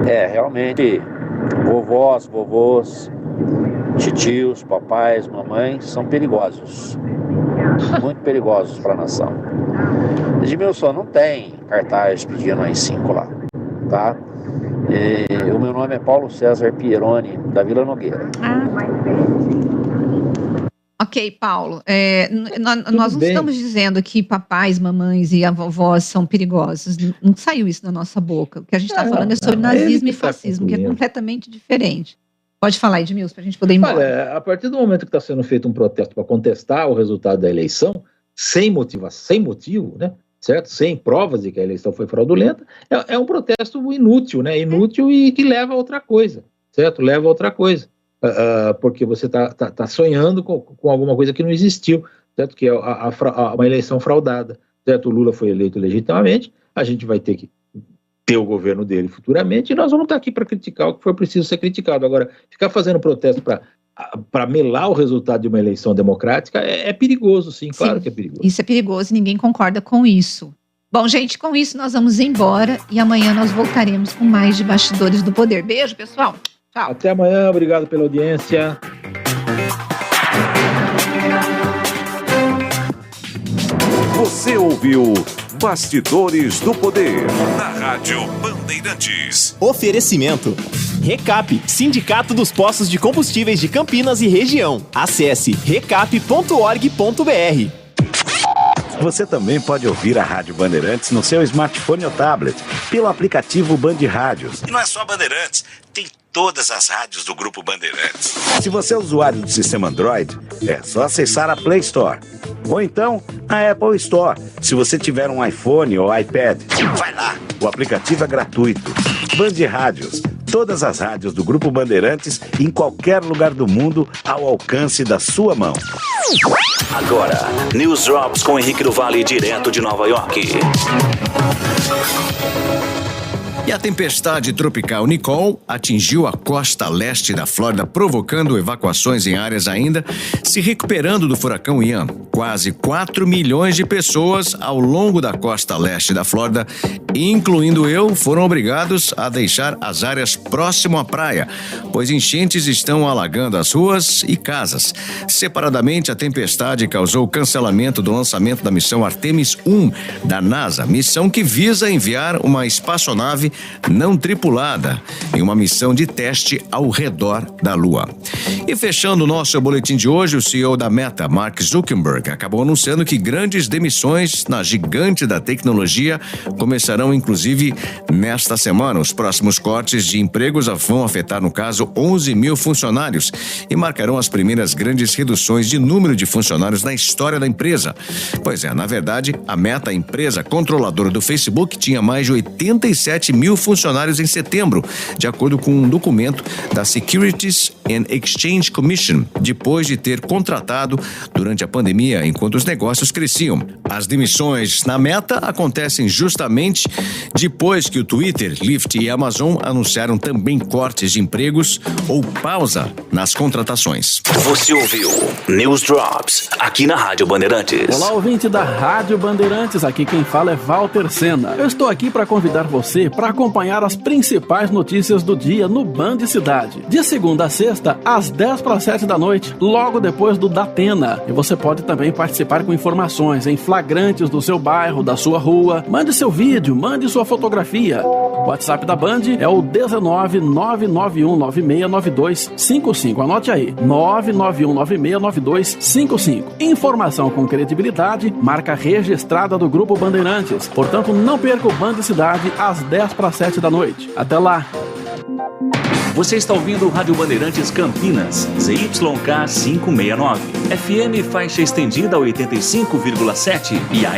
Realmente, vovós, titios, papais, mamães são perigosos. Muito perigosos para a nação. Edmilson, não tem cartaz pedindo AI-5 lá, tá? O meu nome é Paulo César Pieroni, da Vila Nogueira. Ok, Paulo, nós não estamos dizendo que papais, mamães e vovós são perigosos. Não saiu isso da nossa boca. O que a gente está falando é sobre nazismo e fascismo, que é completamente diferente. Pode falar, Edmilson, para a gente poder ir embora. Olha, a partir do momento que está sendo feito um protesto para contestar o resultado da eleição, sem motivo, né? Certo? Sem provas de que a eleição foi fraudulenta, é um protesto inútil, né? Inútil e que leva a outra coisa, certo? Leva a outra coisa. Porque você está sonhando com alguma coisa que não existiu, certo? Que é uma eleição fraudada, certo? O Lula foi eleito legitimamente, a gente vai ter que ter o governo dele futuramente e nós vamos estar aqui para criticar o que for preciso ser criticado. Agora, ficar fazendo protesto para melar o resultado de uma eleição democrática é perigoso, sim, claro que é perigoso. Isso é perigoso e ninguém concorda com isso. Bom, gente, com isso nós vamos embora e amanhã nós voltaremos com mais de Bastidores do Poder. Beijo, pessoal. Tchau. Até amanhã, obrigado pela audiência. Você ouviu Bastidores do Poder na Rádio Bandeirantes. Oferecimento. Recap, Sindicato dos Postos de Combustíveis de Campinas e Região. Acesse recap.org.br. Você também pode ouvir a Rádio Bandeirantes no seu smartphone ou tablet, pelo aplicativo Band Rádios. E não é só Bandeirantes, tem todas as rádios do Grupo Bandeirantes. Se você é usuário do sistema Android, é só acessar a Play Store. Ou então, a Apple Store. Se você tiver um iPhone ou iPad, vai lá, o aplicativo é gratuito. Band Rádios, todas as rádios do Grupo Bandeirantes em qualquer lugar do mundo ao alcance da sua mão. Agora, News Drops com Henrique do Vale, direto de Nova York. E a tempestade tropical Nicole atingiu a costa leste da Flórida, provocando evacuações em áreas ainda se recuperando do furacão Ian. Quase 4 milhões de pessoas ao longo da costa leste da Flórida, incluindo eu, foram obrigados a deixar as áreas próximo à praia, pois enchentes estão alagando as ruas e casas. Separadamente, a tempestade causou o cancelamento do lançamento da missão Artemis 1 da NASA, missão que visa enviar uma espaçonave não tripulada em uma missão de teste ao redor da Lua. E fechando o nosso boletim de hoje, o CEO da Meta, Mark Zuckerberg, acabou anunciando que grandes demissões na gigante da tecnologia começarão inclusive nesta semana. Os próximos cortes de empregos vão afetar, no caso, 11 mil funcionários e marcarão as primeiras grandes reduções de número de funcionários na história da empresa. Pois é, na verdade, a Meta, a empresa controladora do Facebook, tinha mais de 87 mil funcionários em setembro, de acordo com um documento da Securities and Exchange Commission, depois de ter contratado durante a pandemia, enquanto os negócios cresciam. As demissões na Meta acontecem justamente depois que o Twitter, Lyft e Amazon anunciaram também cortes de empregos ou pausa nas contratações. Você ouviu News Drops aqui na Rádio Bandeirantes. Olá, ouvinte da Rádio Bandeirantes, aqui quem fala é Walter Sena. Eu estou aqui para convidar você para acompanhar as principais notícias do dia no Band Cidade. De segunda a sexta, às 10:07 da noite, logo depois do Datena. E você pode também participar com informações em flagrantes do seu bairro, da sua rua. Mande seu vídeo, mande sua fotografia. O WhatsApp da Band é o 19991969255. Anote aí, 991969255. Informação com credibilidade, marca registrada do Grupo Bandeirantes. Portanto, não perca o Band Cidade às 10:07 da noite. Até lá! Você está ouvindo Rádio Bandeirantes Campinas, ZYK 569. FM faixa estendida 85,7 e AM